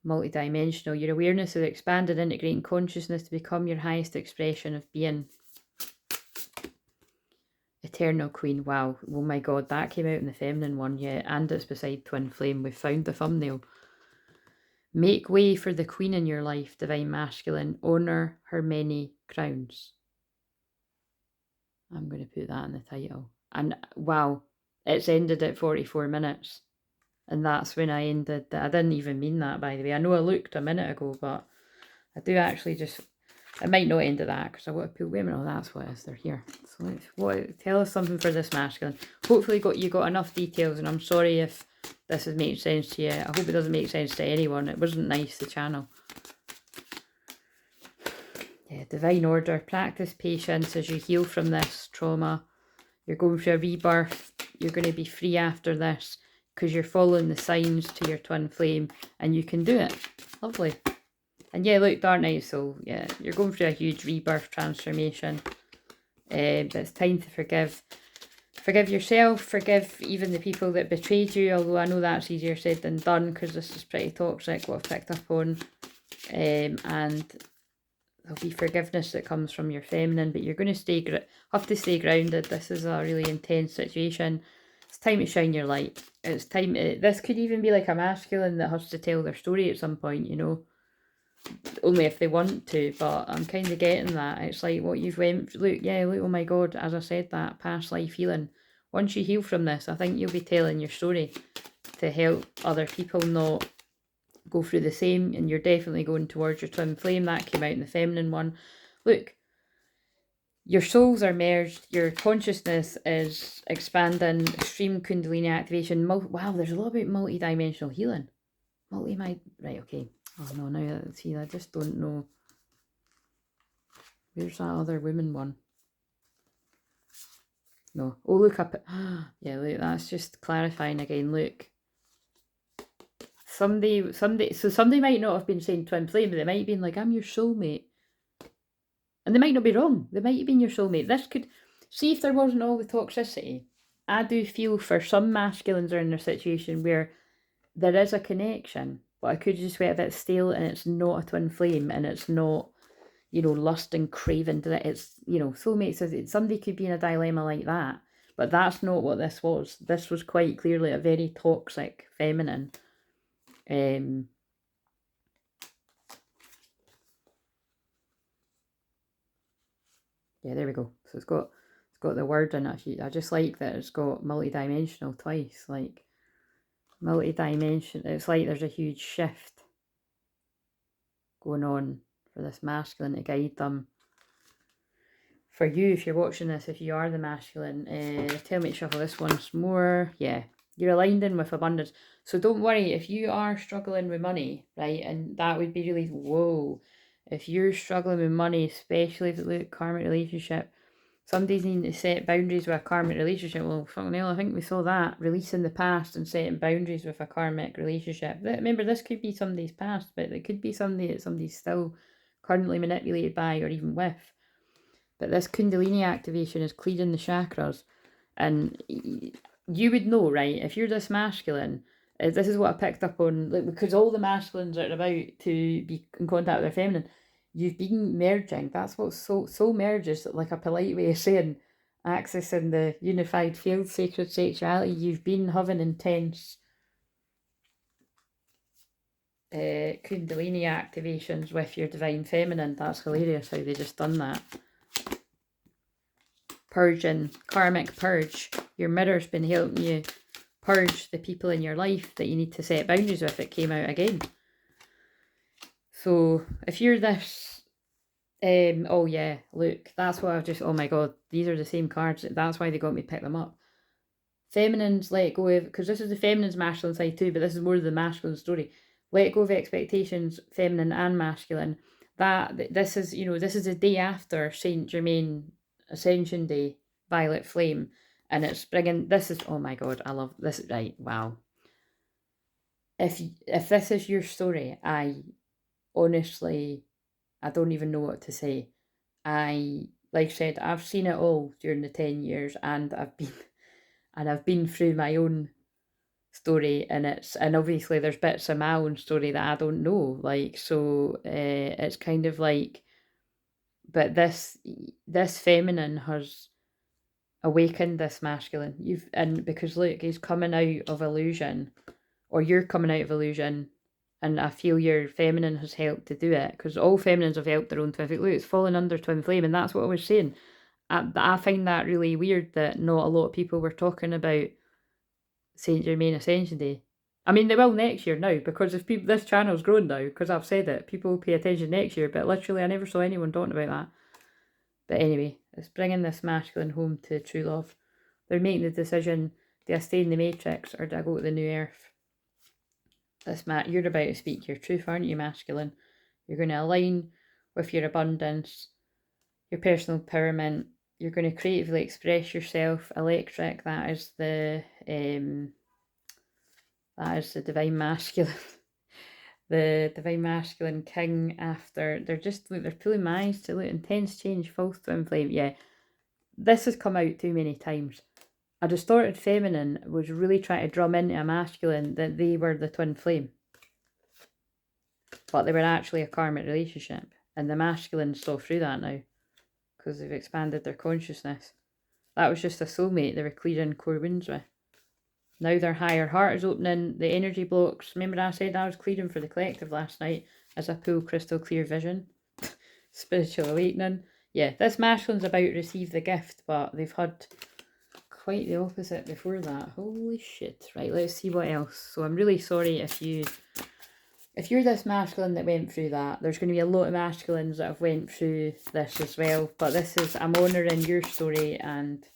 Multidimensional. Your awareness is expanded, integrating consciousness to become your highest expression of being. Eternal Queen. Wow. Oh my God, that came out in the feminine one, yeah. And it's beside Twin Flame. We've found the thumbnail. Make way for the queen in your life, divine masculine. Honour her many crowns. I'm going to put that in the title. And wow, it's ended at 44 minutes. And that's when I ended that. I didn't even mean that, by the way. I know I looked a minute ago, but I do actually just... I might not end at that, because I want to put women. Oh, that's what it is. They're here. So tell us something for this masculine. Hopefully you got enough details, and I'm sorry if this is making sense to you. I hope it doesn't make sense to anyone. It wasn't nice, the channel. Yeah, divine order. Practice patience as you heal from this trauma. You're going through a rebirth. You're going to be free after this because you're following the signs to your twin flame and you can do it. Lovely. And yeah, look, Dark Night Soul, yeah, you're going through a huge rebirth transformation. But it's time to forgive. Forgive yourself, forgive even the people that betrayed you, although I know that's easier said than done because this is pretty toxic, what I've picked up on. And there'll be forgiveness that comes from your feminine, but you're going to have to stay grounded. This is a really intense situation. It's time to shine your light. It's time to, this could even be like a masculine that has to tell their story at some point, you know. Only if they want to, but I'm kind of getting that. It's like what you've went through. Look, yeah, look, oh my God, as I said, that past life healing. Once you heal from this, I think you'll be telling your story to help other people not go through the same, and you're definitely going towards your twin flame. That came out in the feminine one. Look, your souls are merged, your consciousness is expanding, extreme kundalini activation. Wow, there's a lot about multi-dimensional healing. Right, okay. Oh no, now see, I just don't know. Where's that other woman one? No. Oh, look up it. Yeah, look, that's just clarifying again. Look. Somebody might not have been saying twin flame, but they might have been like, I'm your soulmate. And they might not be wrong. They might have been your soulmate. This could, see if there wasn't all the toxicity. I do feel for some masculines are in a situation where there is a connection, but I could just get a bit stale and it's not a twin flame and it's not, you know, lust and craving. It's, you know, soulmates. Somebody could be in a dilemma like that, but that's not what this was. This was quite clearly a very toxic feminine. Yeah, there we go. So it's got the word in it. I just like that it's got multi-dimensional twice. Like multi-dimension. It's like there's a huge shift going on for this masculine to guide them. For you, if you're watching this, if you are the masculine, tell me to shuffle this once more. Yeah, you're aligned in with abundance. So don't worry if you are struggling with money, right? And that would be really, whoa. If you're struggling with money, especially if it's a karmic relationship, somebody's needing to set boundaries with a karmic relationship. Well, fucking hell, I think we saw that. Releasing the past and setting boundaries with a karmic relationship. Remember, this could be somebody's past, but it could be somebody that somebody's still currently manipulated by or even with. But this kundalini activation is clearing the chakras. And you would know, right? If you're this masculine, this is what I picked up on, like, because all the masculines are about to be in contact with their feminine. You've been merging. That's what soul merges, like a polite way of saying accessing the unified field, sacred sexuality. You've been having intense kundalini activations with your divine feminine. That's hilarious how they just done that. Purging, karmic purge. Your mirror's been helping you purge the people in your life that you need to set boundaries with. It came out again. So if you're this, oh yeah, look, that's what I've just, oh my God, these are the same cards. That's why they got me to pick them up. Feminines let go of, because this is the feminine's masculine side too, but this is more of the masculine story. Let go of expectations, feminine and masculine. This is, you know, this is the day after Saint Germain Ascension Day, Violet Flame, and it's bringing, this is, oh my God, I love this, right, wow. If this is your story, honestly, I don't even know what to say. Like I said, I've seen it all during the 10 years and I've been through my own story and obviously there's bits of my own story that I don't know. Like, so it's kind of like, but this feminine has awakened this masculine. And because look, he's coming out of illusion, or you're coming out of illusion, and I feel your feminine has helped to do it, because all feminines have helped their own twin flame. Look, it's fallen under twin flame, and that's what I was saying. I find that really weird that not a lot of people were talking about Saint Germain Ascension Day. I mean, they will next year now, because if people, this channel's grown now, because I've said it, people will pay attention next year, but literally I never saw anyone talking about that. But anyway, it's bringing this masculine home to true love. They're making the decision, do I stay in the matrix or do I go to the new earth? You're about to speak your truth, aren't you, masculine? You're going to align with your abundance, your personal empowerment. you're going to creatively express yourself. Electric, that is the divine masculine. The divine masculine king. After they're pulling my eyes to look. Intense change, false twin flame. Yeah, this has come out too many times. A distorted feminine was really trying to drum into a masculine that they were the twin flame, but they were actually a karmic relationship, and the masculine saw through that now because they've expanded their consciousness. That was just a soulmate they were clearing core wounds with. Now their higher heart is opening, the energy blocks. Remember I said I was clearing for the collective last night as I pull crystal clear vision? Spiritual awakening. Yeah, this masculine's about to receive the gift, but they've had quite the opposite before that. Holy shit. Right, let's see what else. So I'm really sorry if you're this masculine that went through that. There's going to be a lot of masculines that have went through this as well. But this is, I'm honouring your story, and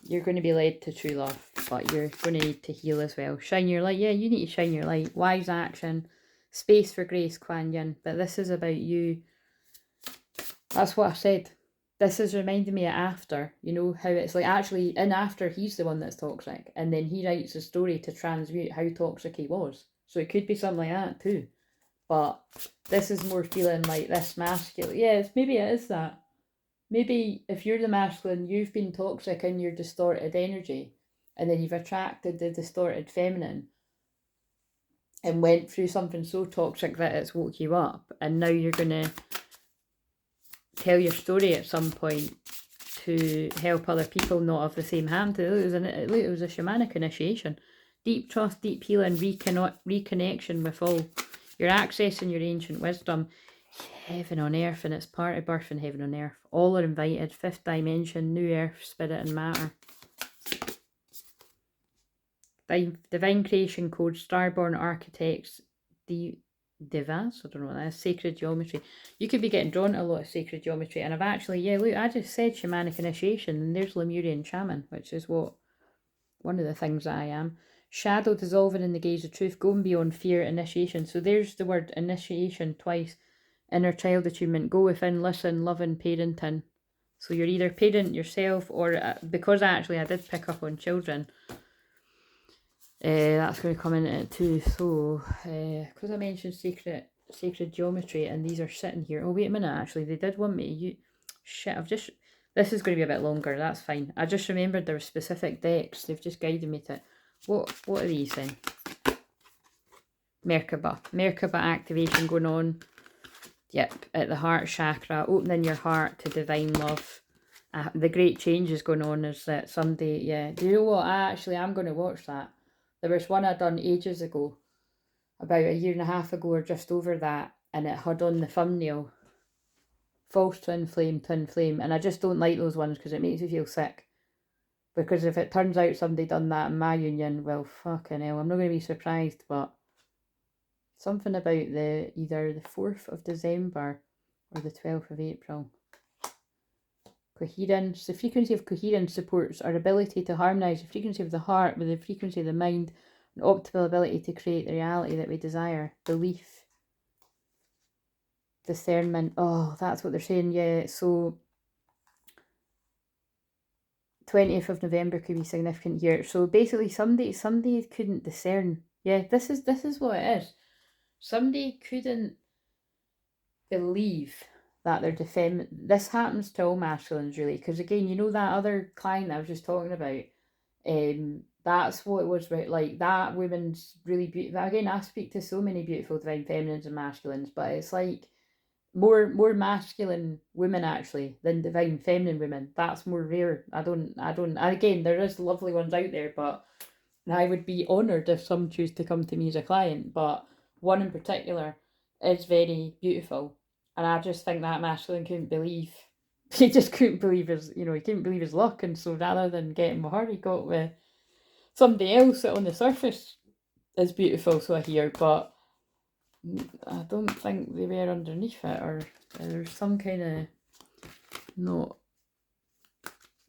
you're going to be led to true love. But you're going to need to heal as well. Shine your light. Yeah, you need to shine your light. Wise action. Space for grace, Kuan Yin. But this is about you. That's what I said. This is reminding me of After, you know, how it's like actually in After he's the one that's toxic, and then he writes a story to transmute how toxic he was. So it could be something like that too. But this is more feeling like this masculine. Yes, maybe it is that. Maybe if you're the masculine, you've been toxic in your distorted energy, and then you've attracted the distorted feminine and went through something so toxic that it's woke you up, and now you're going to tell your story at some point to help other people not have the same hand. It was a shamanic initiation. Deep trust, deep healing, reconnection with all. You're accessing your ancient wisdom. Heaven on earth, and it's part of birth and heaven on earth. All are invited. Fifth dimension, new earth, spirit and matter. Divine creation code, starborn architects, Devas, I don't know what that is, sacred geometry. You could be getting drawn to a lot of sacred geometry, and I've actually, yeah, look, I just said shamanic initiation, and there's Lemurian shaman, which is what one of the things that I am. Shadow dissolving in the gaze of truth, going beyond fear, initiation. So there's the word initiation twice. Inner child attunement, go within, listen, loving, parenting. So you're either parent yourself, or because I did pick up on children, that's going to come in it too. So because I mentioned sacred geometry, and these are sitting here. Oh wait a minute, actually they did want me to this is going to be a bit longer. That's fine. I just remembered there were specific decks. They've just guided me to what are these then? Merkaba activation going on. Yep, at the heart chakra, opening your heart to divine love. The great change is going on. Is that someday? Yeah. Do you know what? I'm going to watch that. There was one I done ages ago, about a year and a half ago or just over that, and it had on the thumbnail, false twin flame, and I just don't like those ones because it makes me feel sick. Because if it turns out somebody done that in my union, well, fucking hell, I'm not going to be surprised, but something about either the 4th of December or the 12th of April. Coherence. The frequency of coherence supports our ability to harmonise the frequency of the heart with the frequency of the mind, an optimal ability to create the reality that we desire. Belief. Discernment. Oh, that's what they're saying. Yeah, so 20th of November could be significant here. So basically somebody couldn't discern. Yeah, this is what it is. Somebody couldn't believe that they're this happens to all masculines really, because again, you know that other client I was just talking about, that's what it was about. Like, that woman's really beautiful. Again, I speak to so many beautiful divine feminines and masculines, but it's like more masculine women actually than divine feminine women. That's more rare. I don't again, there is lovely ones out there, but I would be honoured if some choose to come to me as a client, but one in particular is very beautiful. And I just think that masculine couldn't believe. He just couldn't believe he couldn't believe his luck. And so rather than getting with her, he got with somebody else that on the surface is beautiful, so I hear, but I don't think they were underneath it, or there's some kind of not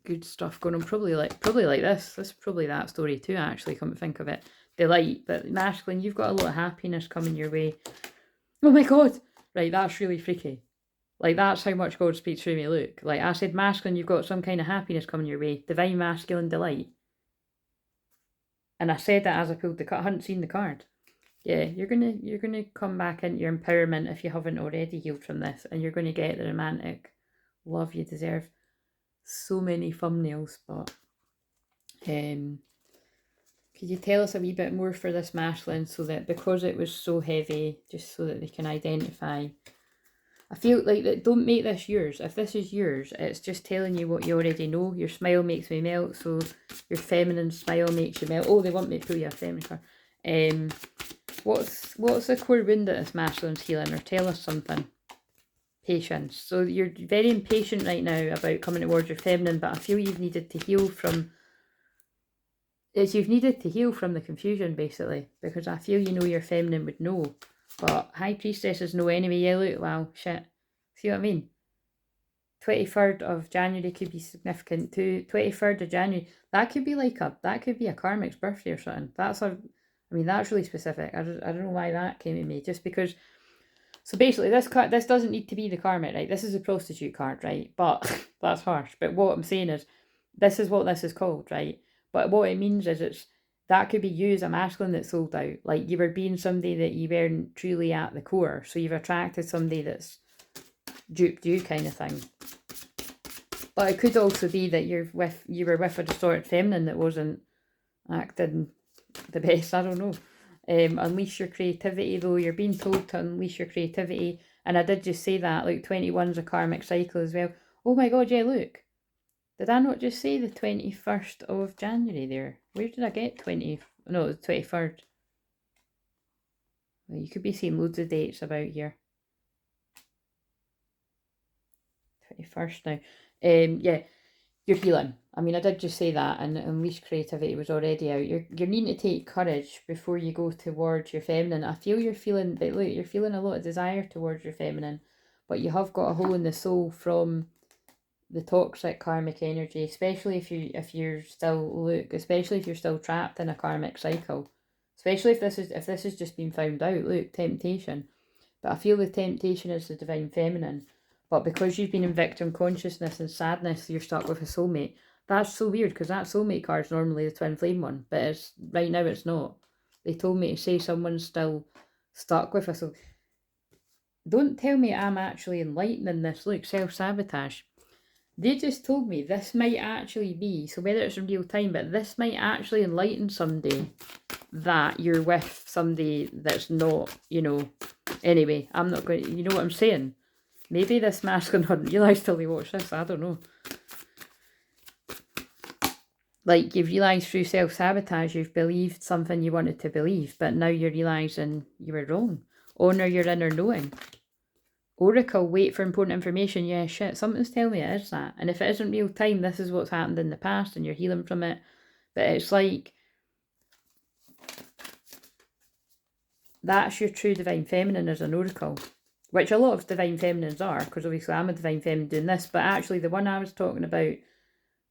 good stuff going on. Probably like this. This is probably that story too, actually, come to think of it. The light, but masculine, you've got a lot of happiness coming your way. Oh my god! Right, that's really freaky. Like, that's how much God speaks through me. Look, like I said, masculine, you've got some kind of happiness coming your way. Divine masculine delight. And I said that as I pulled the card. I hadn't seen the card. Yeah, you're gonna come back into your empowerment if you haven't already healed from this, and you're gonna get the romantic love you deserve. So many thumbnails, but could you tell us a wee bit more for this masculine, so that, because it was so heavy, just so that they can identify. I feel like that, don't make this yours. If this is yours, it's just telling you what you already know. Your smile makes me melt, so your feminine smile makes you melt. Oh, they want me to pull you a feminine card. What's the core wound that this masculine's healing, or tell us something? Patience. So you're very impatient right now about coming towards your feminine, but I feel you've needed to heal from... You've needed to heal from the confusion, basically, because I feel you know your feminine would know. But High Priestesses know anyway. Yeah, look, wow, shit. See what I mean? 23rd of January could be significant too. 23rd of January, that could be like that could be a karmic's birthday or something. That's really specific. I don't know why that came to me. Just because. So basically, this doesn't need to be the karmic, right? This is a prostitute card, right? But that's harsh. But what I'm saying is, this is what this is called, right? But what it means is that could be you as a masculine that sold out. Like, you were being somebody that you weren't truly at the core. So you've attracted somebody that's duped you, kind of thing. But it could also be that you were with a distorted feminine that wasn't acting the best. I don't know. Unleash your creativity, though. You're being told to unleash your creativity. And I did just say that, like, 21's a karmic cycle as well. Oh my god, yeah, look. Did I not just say the 21st of January there? Where did I get 20? No, the 23rd. Well, you could be seeing loads of dates about here. 21st now. Yeah, you're healing. I mean, I did just say that, and unleash creativity was already out. You're needing to take courage before you go towards your feminine. I feel you're feeling that, look, you're feeling a lot of desire towards your feminine, but you have got a hole in the soul from the toxic karmic energy, especially if you're still trapped in a karmic cycle. Especially if this is just been found out. Look, temptation. But I feel the temptation is the divine feminine. But because you've been in victim consciousness and sadness, you're stuck with a soulmate. That's so weird, because that soulmate card is normally the twin flame one, but right now it's not. They told me to say someone's still stuck with us. So don't tell me I'm actually enlightening this. Look, self-sabotage. They just told me this might actually be, so whether it's in real time, but this might actually enlighten somebody that you're with somebody that's not, anyway, I'm not going to, you know what I'm saying? Maybe this masculine hadn't realised till they watched this, I don't know. Like, you've realised through self-sabotage you've believed something you wanted to believe, but now you're realising you were wrong. Honour your inner knowing. Oracle, wait for important information. Yeah, shit, something's telling me it is that. And if it isn't real time, this is what's happened in the past and you're healing from it. But it's like, that's your true divine feminine as an oracle. Which a lot of divine feminines are, because obviously I'm a divine feminine doing this. But actually the one I was talking about,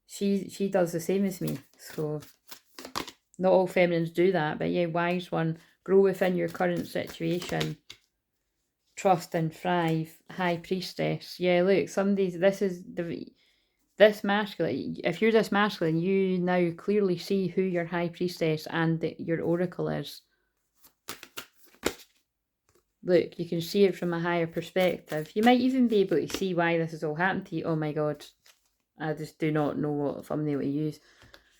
she does the same as me. So, not all feminines do that. But yeah, wise one. Grow within your current situation. Trust and thrive. High priestess. Yeah, look, this masculine. If you're this masculine, you now clearly see who your high priestess and your oracle is. Look, you can see it from a higher perspective. You might even be able to see why this has all happened to you. Oh my god, I just do not know what thumbnail to use,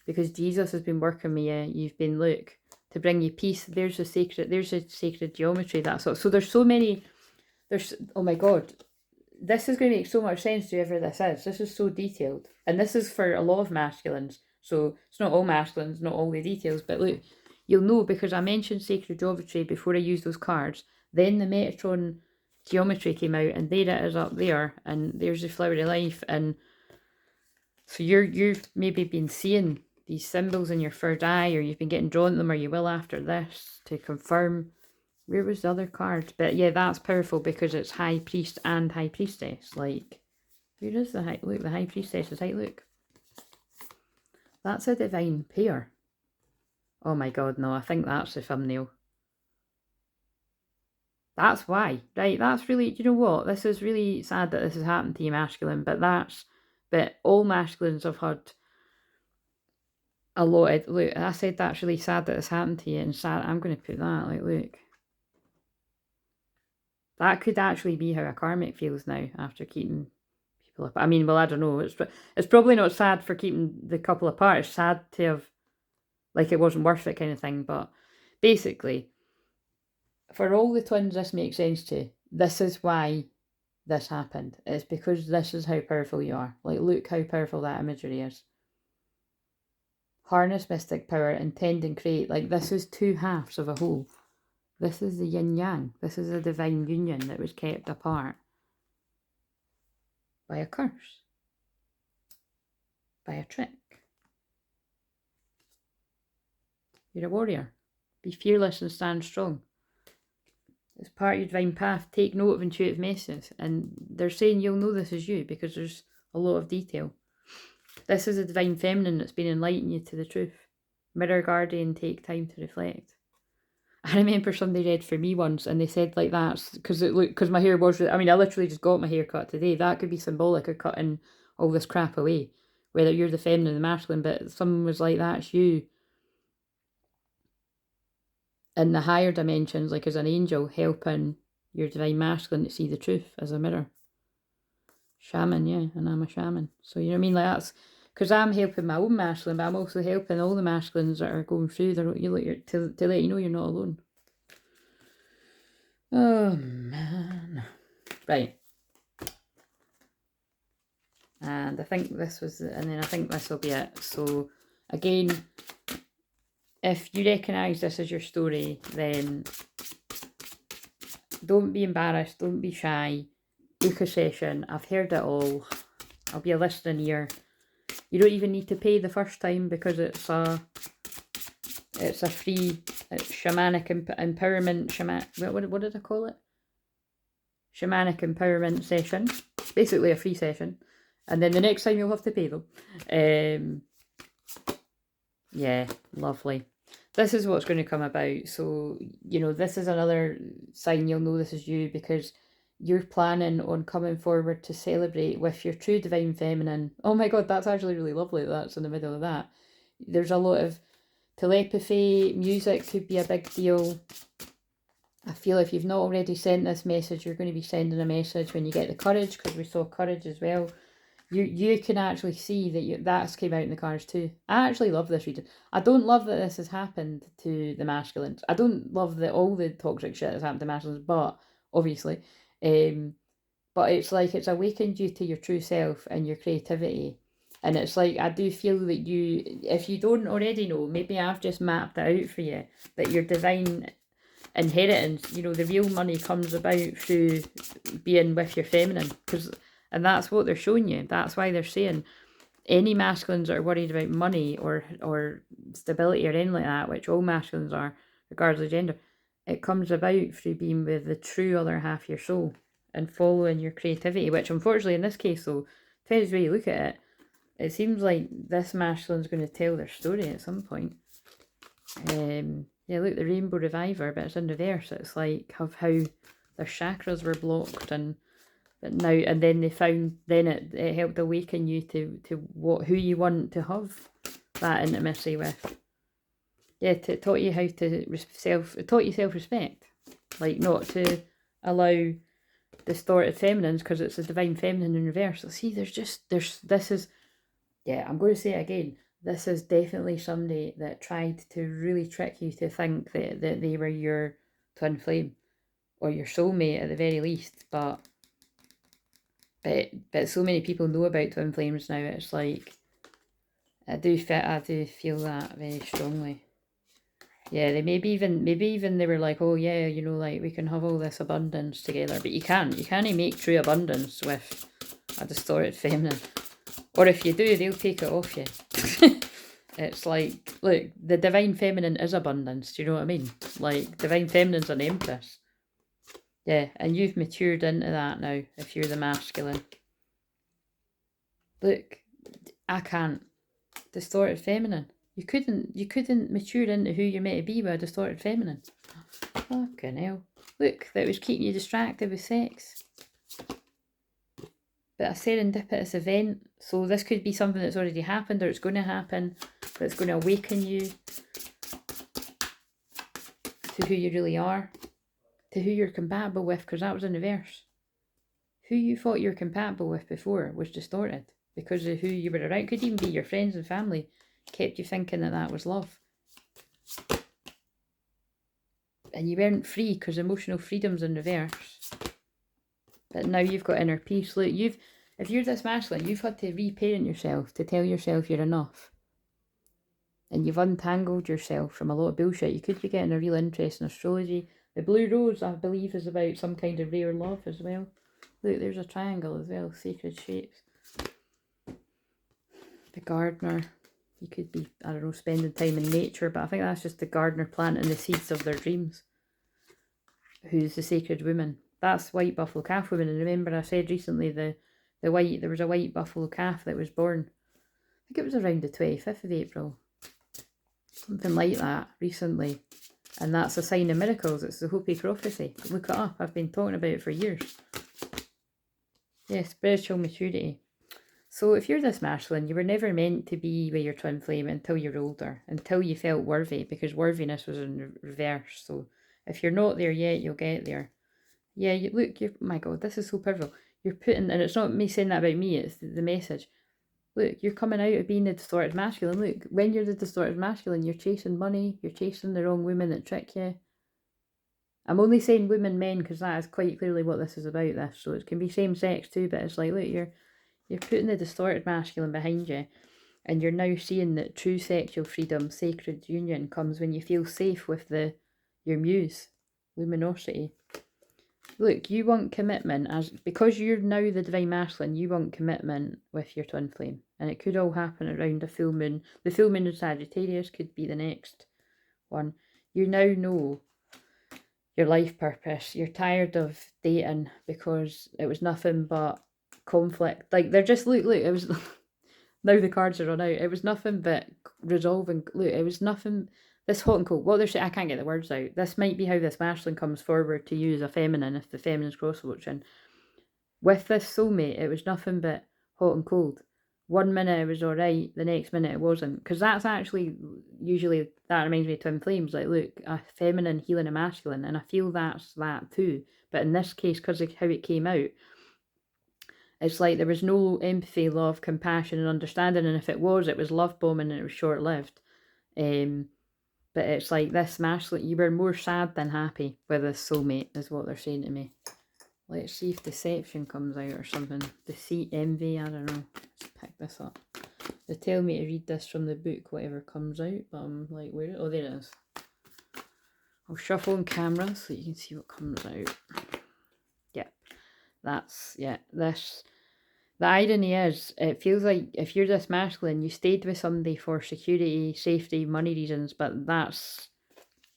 because Jesus has been working with you. You've been, look, to bring you peace. There's a sacred geometry. That's all. So there's so many. Oh my god, this is going to make so much sense to whoever this is. This is so detailed. And this is for a lot of masculines. So it's not all masculines, not all the details. But look, you'll know because I mentioned sacred geometry before I used those cards. Then the Metatron geometry came out, and there it is up there. And there's the flowery life. And so you've maybe been seeing these symbols in your third eye, or you've been getting drawn to them, or you will after this, to confirm. Where was the other card? But yeah, that's powerful because it's High Priest and High Priestess. Like, where is the High... Look, the High Priestess is High... Look. That's a divine pair. Oh my god, no. I think that's the thumbnail. That's why, right? That's really, you know what? This is really sad that this has happened to you, masculine, but all masculines have had a lot of, look, I said that's really sad that this happened to you, and sad, I'm going to put that, like, look. That could actually be how a karmic feels now after keeping people apart. I mean, well, I don't know. It's probably not sad for keeping the couple apart. It's sad to have, like, it wasn't worth it kind of thing. But basically, for all the twins this makes sense to, this is why this happened. It's because this is how powerful you are. Like, look how powerful that imagery is. Harness mystic power, intend and create. Like, this is two halves of a whole. This is the yin-yang. This is a divine union that was kept apart by a curse, by a trick. You're a warrior. Be fearless and stand strong. It's part of your divine path. Take note of intuitive messages. And they're saying you'll know this is you because there's a lot of detail. This is a divine feminine that's been enlightening you to the truth. Mirror guardian, take time to reflect. I remember somebody read for me once and they said like that because my hair was, I mean, I literally just got my hair cut today. That could be symbolic of cutting all this crap away. Whether you're the feminine or the masculine, but someone was like, that's you. In the higher dimensions, like as an angel, helping your divine masculine to see the truth as a mirror. Shaman, yeah, and I'm a shaman. So, you know what I mean? Like that's, because I'm helping my own masculine, but I'm also helping all the masculines that are going through to let you know you're not alone. Oh, man. Right. And I think this was, and then I think this will be it. So, again, if you recognise this as your story, then don't be embarrassed, don't be shy. Book a session. I've heard it all. I'll be a listening ear. You don't even need to pay the first time because it's a free shamanic empowerment, what did I call it? Shamanic empowerment session. Basically a free session. And then the next time you'll have to pay them. Yeah, lovely. This is what's going to come about. So, you know, this is another sign you'll know this is you because you're planning on coming forward to celebrate with your true divine feminine. Oh my God, that's actually really lovely. That's in the middle of that. There's a lot of telepathy. Music could be a big deal. I feel if you've not already sent this message, you're going to be sending a message when you get the courage, because we saw courage as well. You can actually see that that's came out in the cards too. I actually love this reading. I don't love that this has happened to the masculines. I don't love that all the toxic shit has happened to masculines, but obviously, but it's like it's awakened you to your true self and your creativity. And it's like, I do feel that if you don't already know, maybe I've just mapped it out for you, that your divine inheritance, you know, the real money comes about through being with your feminine, and that's what they're showing you. That's why they're saying any masculines that are worried about money or stability or anything like that, which all masculines are, regardless of gender, it comes about through being with the true other half of your soul and following your creativity, which unfortunately in this case, though, depends where you look at it, it seems like this masculine's going to tell their story at some point. Yeah, look, the Rainbow Reviver, but it's in reverse. It's like how their chakras were blocked, but now and then they found, then it helped awaken you to who you want to have that intimacy with. Yeah, it taught you how to taught you self-respect, like not to allow distorted feminines, because it's a divine feminine in reverse. So see, this is, yeah, I'm going to say it again. This is definitely somebody that tried to really trick you to think that they were your twin flame or your soulmate at the very least. But so many people know about twin flames now. It's like I do feel that very strongly. Yeah, maybe even they were like, oh yeah, you know, like we can have all this abundance together, but you can't make true abundance with a distorted feminine. Or if you do, they'll take it off you. It's like, look, the divine feminine is abundance. Do you know what I mean? Like, divine feminine's an empress. Yeah, and you've matured into that now, if you're the masculine. Look, I can't. Distorted feminine. You couldn't mature into who you're meant to be with a distorted feminine. Fucking hell. Look, that was keeping you distracted with sex. But a serendipitous event, so this could be something that's already happened or it's going to happen, that's going to awaken you to who you really are, to who you're compatible with, because that was in reverse. Who you thought you were compatible with before was distorted because of who you were around. Could even be your friends and family kept you thinking that that was love. And you weren't free because emotional freedom's in reverse. But now you've got inner peace. Look, if you're this masculine, you've had to reparent yourself to tell yourself you're enough. And you've untangled yourself from a lot of bullshit. You could be getting a real interest in astrology. The blue rose, I believe, is about some kind of rare love as well. Look, there's a triangle as well, sacred shapes. The gardener, you could be, I don't know, spending time in nature, but I think that's just the gardener planting the seeds of their dreams. Who's the sacred woman? That's white buffalo calf woman. And remember I said recently there was a white buffalo calf that was born. I think it was around the 25th of April. Something like that recently. And that's a sign of miracles. It's the Hopi prophecy. Look it up. I've been talking about it for years. Yeah, spiritual maturity. So if you're this masculine, you were never meant to be with your twin flame until you're older, until you felt worthy, because worthiness was in reverse. So if you're not there yet, you'll get there. Yeah, you're, my God, this is so pivotal. You're putting, and it's not me saying that about me, it's the message. Look, you're coming out of being the distorted masculine. Look, when you're the distorted masculine, you're chasing money, you're chasing the wrong women that trick you. I'm only saying women, men, because that is quite clearly what this is about, this. So it can be same sex too, but it's like, look, you're putting the distorted masculine behind you, and you're now seeing that true sexual freedom, sacred union, comes when you feel safe with your muse, luminosity. Look, you want commitment, because you're now the divine masculine, you want commitment with your twin flame. And it could all happen around a full moon. The full moon in Sagittarius could be the next one. You now know your life purpose. You're tired of dating because it was nothing but conflict. Like, they're just, look, it was, now the cards are run out. It was nothing but resolving, look, it was nothing, this hot and cold, what they're saying, I can't get the words out. This might be how this masculine comes forward to you as a feminine, if the feminine's cross-watching. With this soulmate, it was nothing but hot and cold. 1 minute it was alright, the next minute it wasn't. Because that's actually, usually, that reminds me of twin flames. Like, look, a feminine healing a masculine, and I feel that's that too. But in this case, because of how it came out, it's like there was no empathy, love, compassion, and understanding. And if it was love bombing, and it was short-lived. But it's like this masculine, you were more sad than happy with this soulmate, is what they're saying to me. Let's see if deception comes out or something. Deceit, envy, I don't know. Let's pick this up. They tell me to read this from the book, whatever comes out, but I'm like, where? Oh, there it is. I'll shuffle on camera so you can see what comes out. Yeah, that's, yeah, this. The irony is, it feels like if you're this masculine, you stayed with somebody for security, safety, money reasons, but that's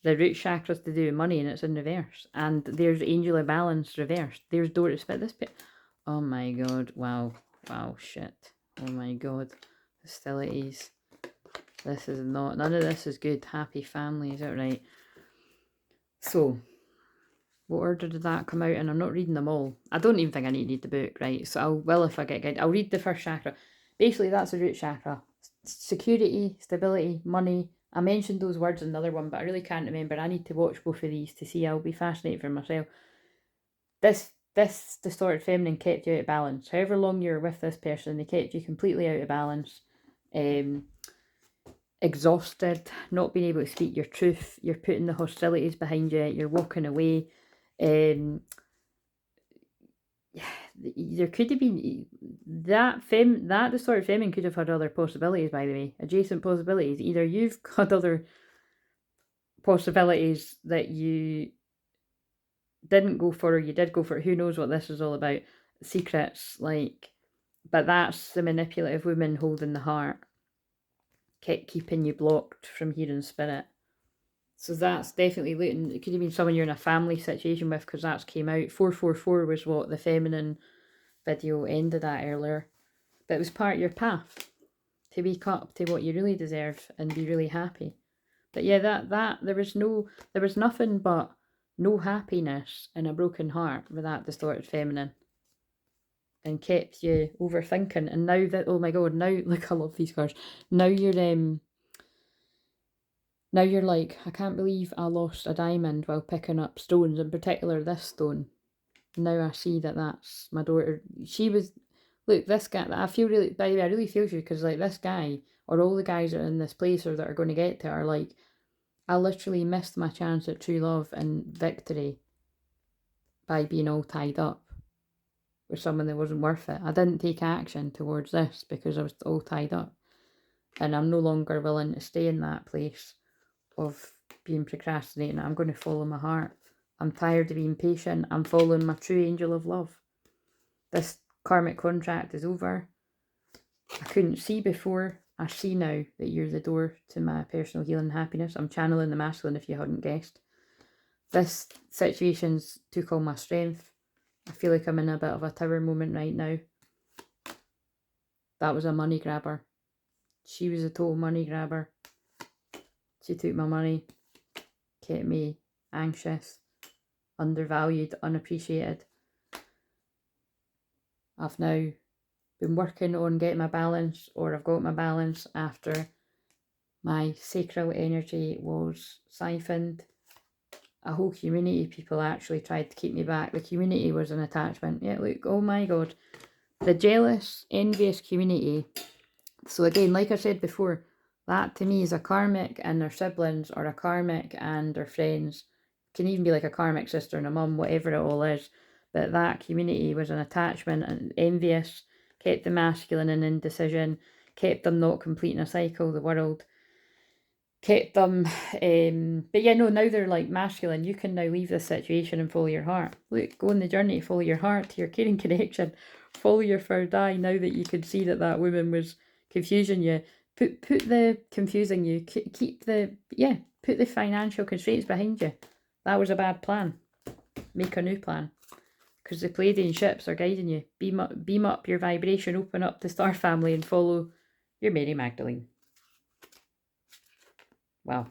the root chakras to do with money, and it's in reverse. And there's angel of balance reversed. There's door to spit this bit. Oh my God, wow, shit. Oh my God, hostilities. This is not, none of this is good. Happy family, is that right? So, what order did that come out in? I'm not reading them all. I don't even think I need to read the book, right? So I will if I get guided. I'll read the first chakra. Basically, that's the root chakra. Security, stability, money. I mentioned those words in another one, but I really can't remember. I need to watch both of these to see. I'll be fascinated for myself. This distorted feminine kept you out of balance. However long you're with this person, they kept you completely out of balance. Exhausted, not being able to speak your truth. You're putting the hostilities behind you. You're walking away. There could have been that distorted feminine could have had other possibilities, by the way, adjacent possibilities. Either you've got other possibilities that you didn't go for, or you did go for. Who knows what this is all about? Secrets, like, but that's the manipulative woman holding the heart, kept keeping you blocked from hearing spirit. So that's definitely looting. It could have been someone you're in a family situation with, because that's came out. 444 was what the feminine video ended at earlier. But it was part of your path to wake up to what you really deserve and be really happy. But yeah, that there was nothing but no happiness and a broken heart with that distorted feminine, and kept you overthinking. And now that, oh my god, now, like, I love these cards. Now you're like, I can't believe I lost a diamond while picking up stones, in particular this stone. Now I see that that's my daughter. She was, look, this guy, I feel really, by the way, I really feel for you, because like this guy, or all the guys that are in this place or that are going to get to it, are like, I literally missed my chance at true love and victory by being all tied up with someone that wasn't worth it. I didn't take action towards this because I was all tied up. And I'm no longer willing to stay in that place of being procrastinating. I'm going to follow my heart. I'm tired of being patient. I'm following my true angel of love. This karmic contract is over. I couldn't see before. I see now that you're the door to my personal healing and happiness. I'm channeling the masculine, if you hadn't guessed. This situation's took all my strength. I feel like I'm in a bit of a tower moment right now. That was a money grabber. She was a total money grabber. She took my money, kept me anxious, undervalued, unappreciated. I've now been working on getting my balance, or I've got my balance after my sacral energy was siphoned. A whole community of people actually tried to keep me back. The community was an attachment. Yeah, look, oh my god. The jealous, envious community. So again, like I said before, that to me is a karmic and their siblings, or a karmic and their friends. Can even be like a karmic sister and a mum, whatever it all is. But that community was an attachment and envious, kept the masculine in indecision, kept them not completing a cycle, the world. Kept them, but yeah, no, now they're like masculine. You can now leave this situation and follow your heart. Look, go on the journey, follow your heart to your caring connection, follow your third eye. Now that you can see that that woman was confusing you, put the confusing you, keep the, yeah, put the financial constraints behind you. That was a bad plan. Make a new plan, because the Pleiadian ships are guiding you. Beam up your vibration, open up the star family, and follow your Mary Magdalene. Wow,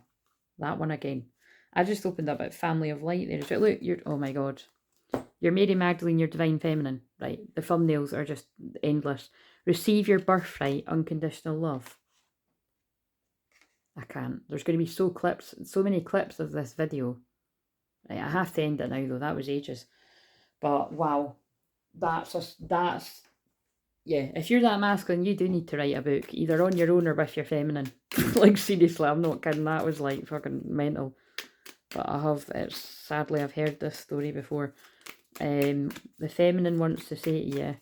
that one again. I just opened up a family of light there. Look, you're, oh my god. You're Mary Magdalene, your divine feminine. Right, the thumbnails are just endless. Receive your birthright, unconditional love. I can't. There's going to be so many clips of this video. Right, I have to end it now though. That was ages. But wow, that's yeah, if you're that masculine, you do need to write a book, either on your own or with your feminine. Like, seriously, I'm not kidding. That was like fucking mental. But sadly, I've heard this story before. The feminine wants to say to you,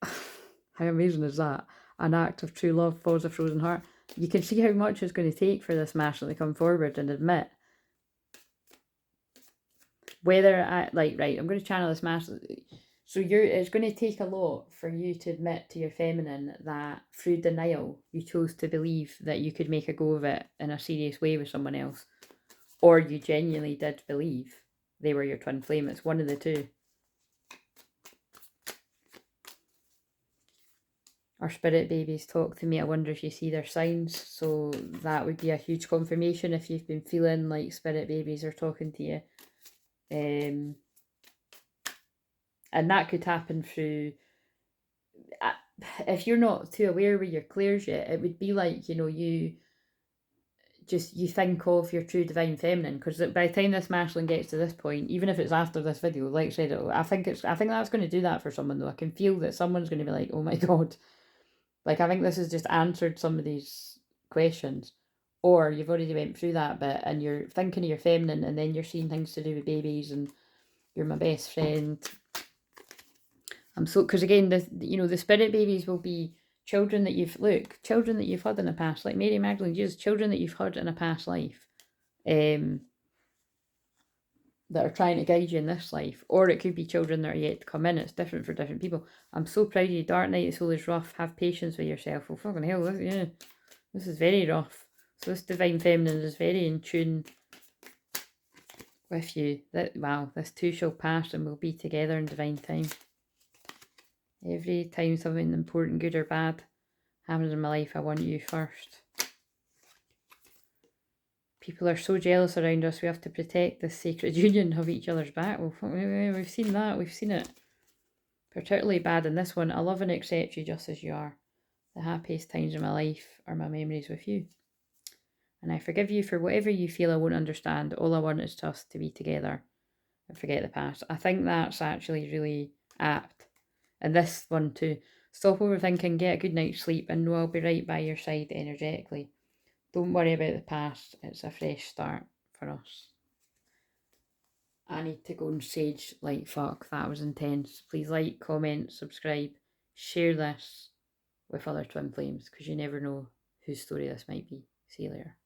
how amazing is that? An act of true love follows a frozen heart. You can see how much it's going to take for this masculine to come forward and admit whether I'm going to channel this masculine. So it's going to take a lot for you to admit to your feminine that through denial, you chose to believe that you could make a go of it in a serious way with someone else. Or you genuinely did believe they were your twin flame. It's one of the two. Our spirit babies talk to me. I wonder if you see their signs. So that would be a huge confirmation if you've been feeling like spirit babies are talking to you. And that could happen through, if you're not too aware with your clairs yet, it would be like, you know, you think of your true divine feminine, because by the time this masculine gets to this point, even if it's after this video, like I said, I think that's going to do that for someone though. I can feel that someone's going to be like, oh my god, like, I think this has just answered some of these questions. Or you've already went through that bit and you're thinking of your feminine, and then you're seeing things to do with babies and you're my best friend. Because again, the spirit babies will be children that you've had in the past, like Mary Magdalene, just children that you've had in a past life, that are trying to guide you in this life. Or it could be children that are yet to come in. It's different for different people. I'm so proud of you. Dark night, the soul is rough. Have patience with yourself. Oh, fucking hell, this is very rough. So this divine feminine is very in tune with you. This too shall pass and we'll be together in divine time. Every time something important, good or bad, happens in my life, I want you first. People are so jealous around us. We have to protect this sacred union of each other's back. We've seen that. We've seen it. Particularly bad in this one. I love and accept you just as you are. The happiest times of my life are my memories with you. And I forgive you for whatever you feel I won't understand. All I want is us to be together and forget the past. I think that's actually really apt. And this one too. Stop overthinking, get a good night's sleep, and know I'll be right by your side energetically. Don't worry about the past. It's a fresh start for us. I need to go and sage like fuck. That was intense. Please like, comment, subscribe, share this with other twin flames because you never know whose story this might be. See you later.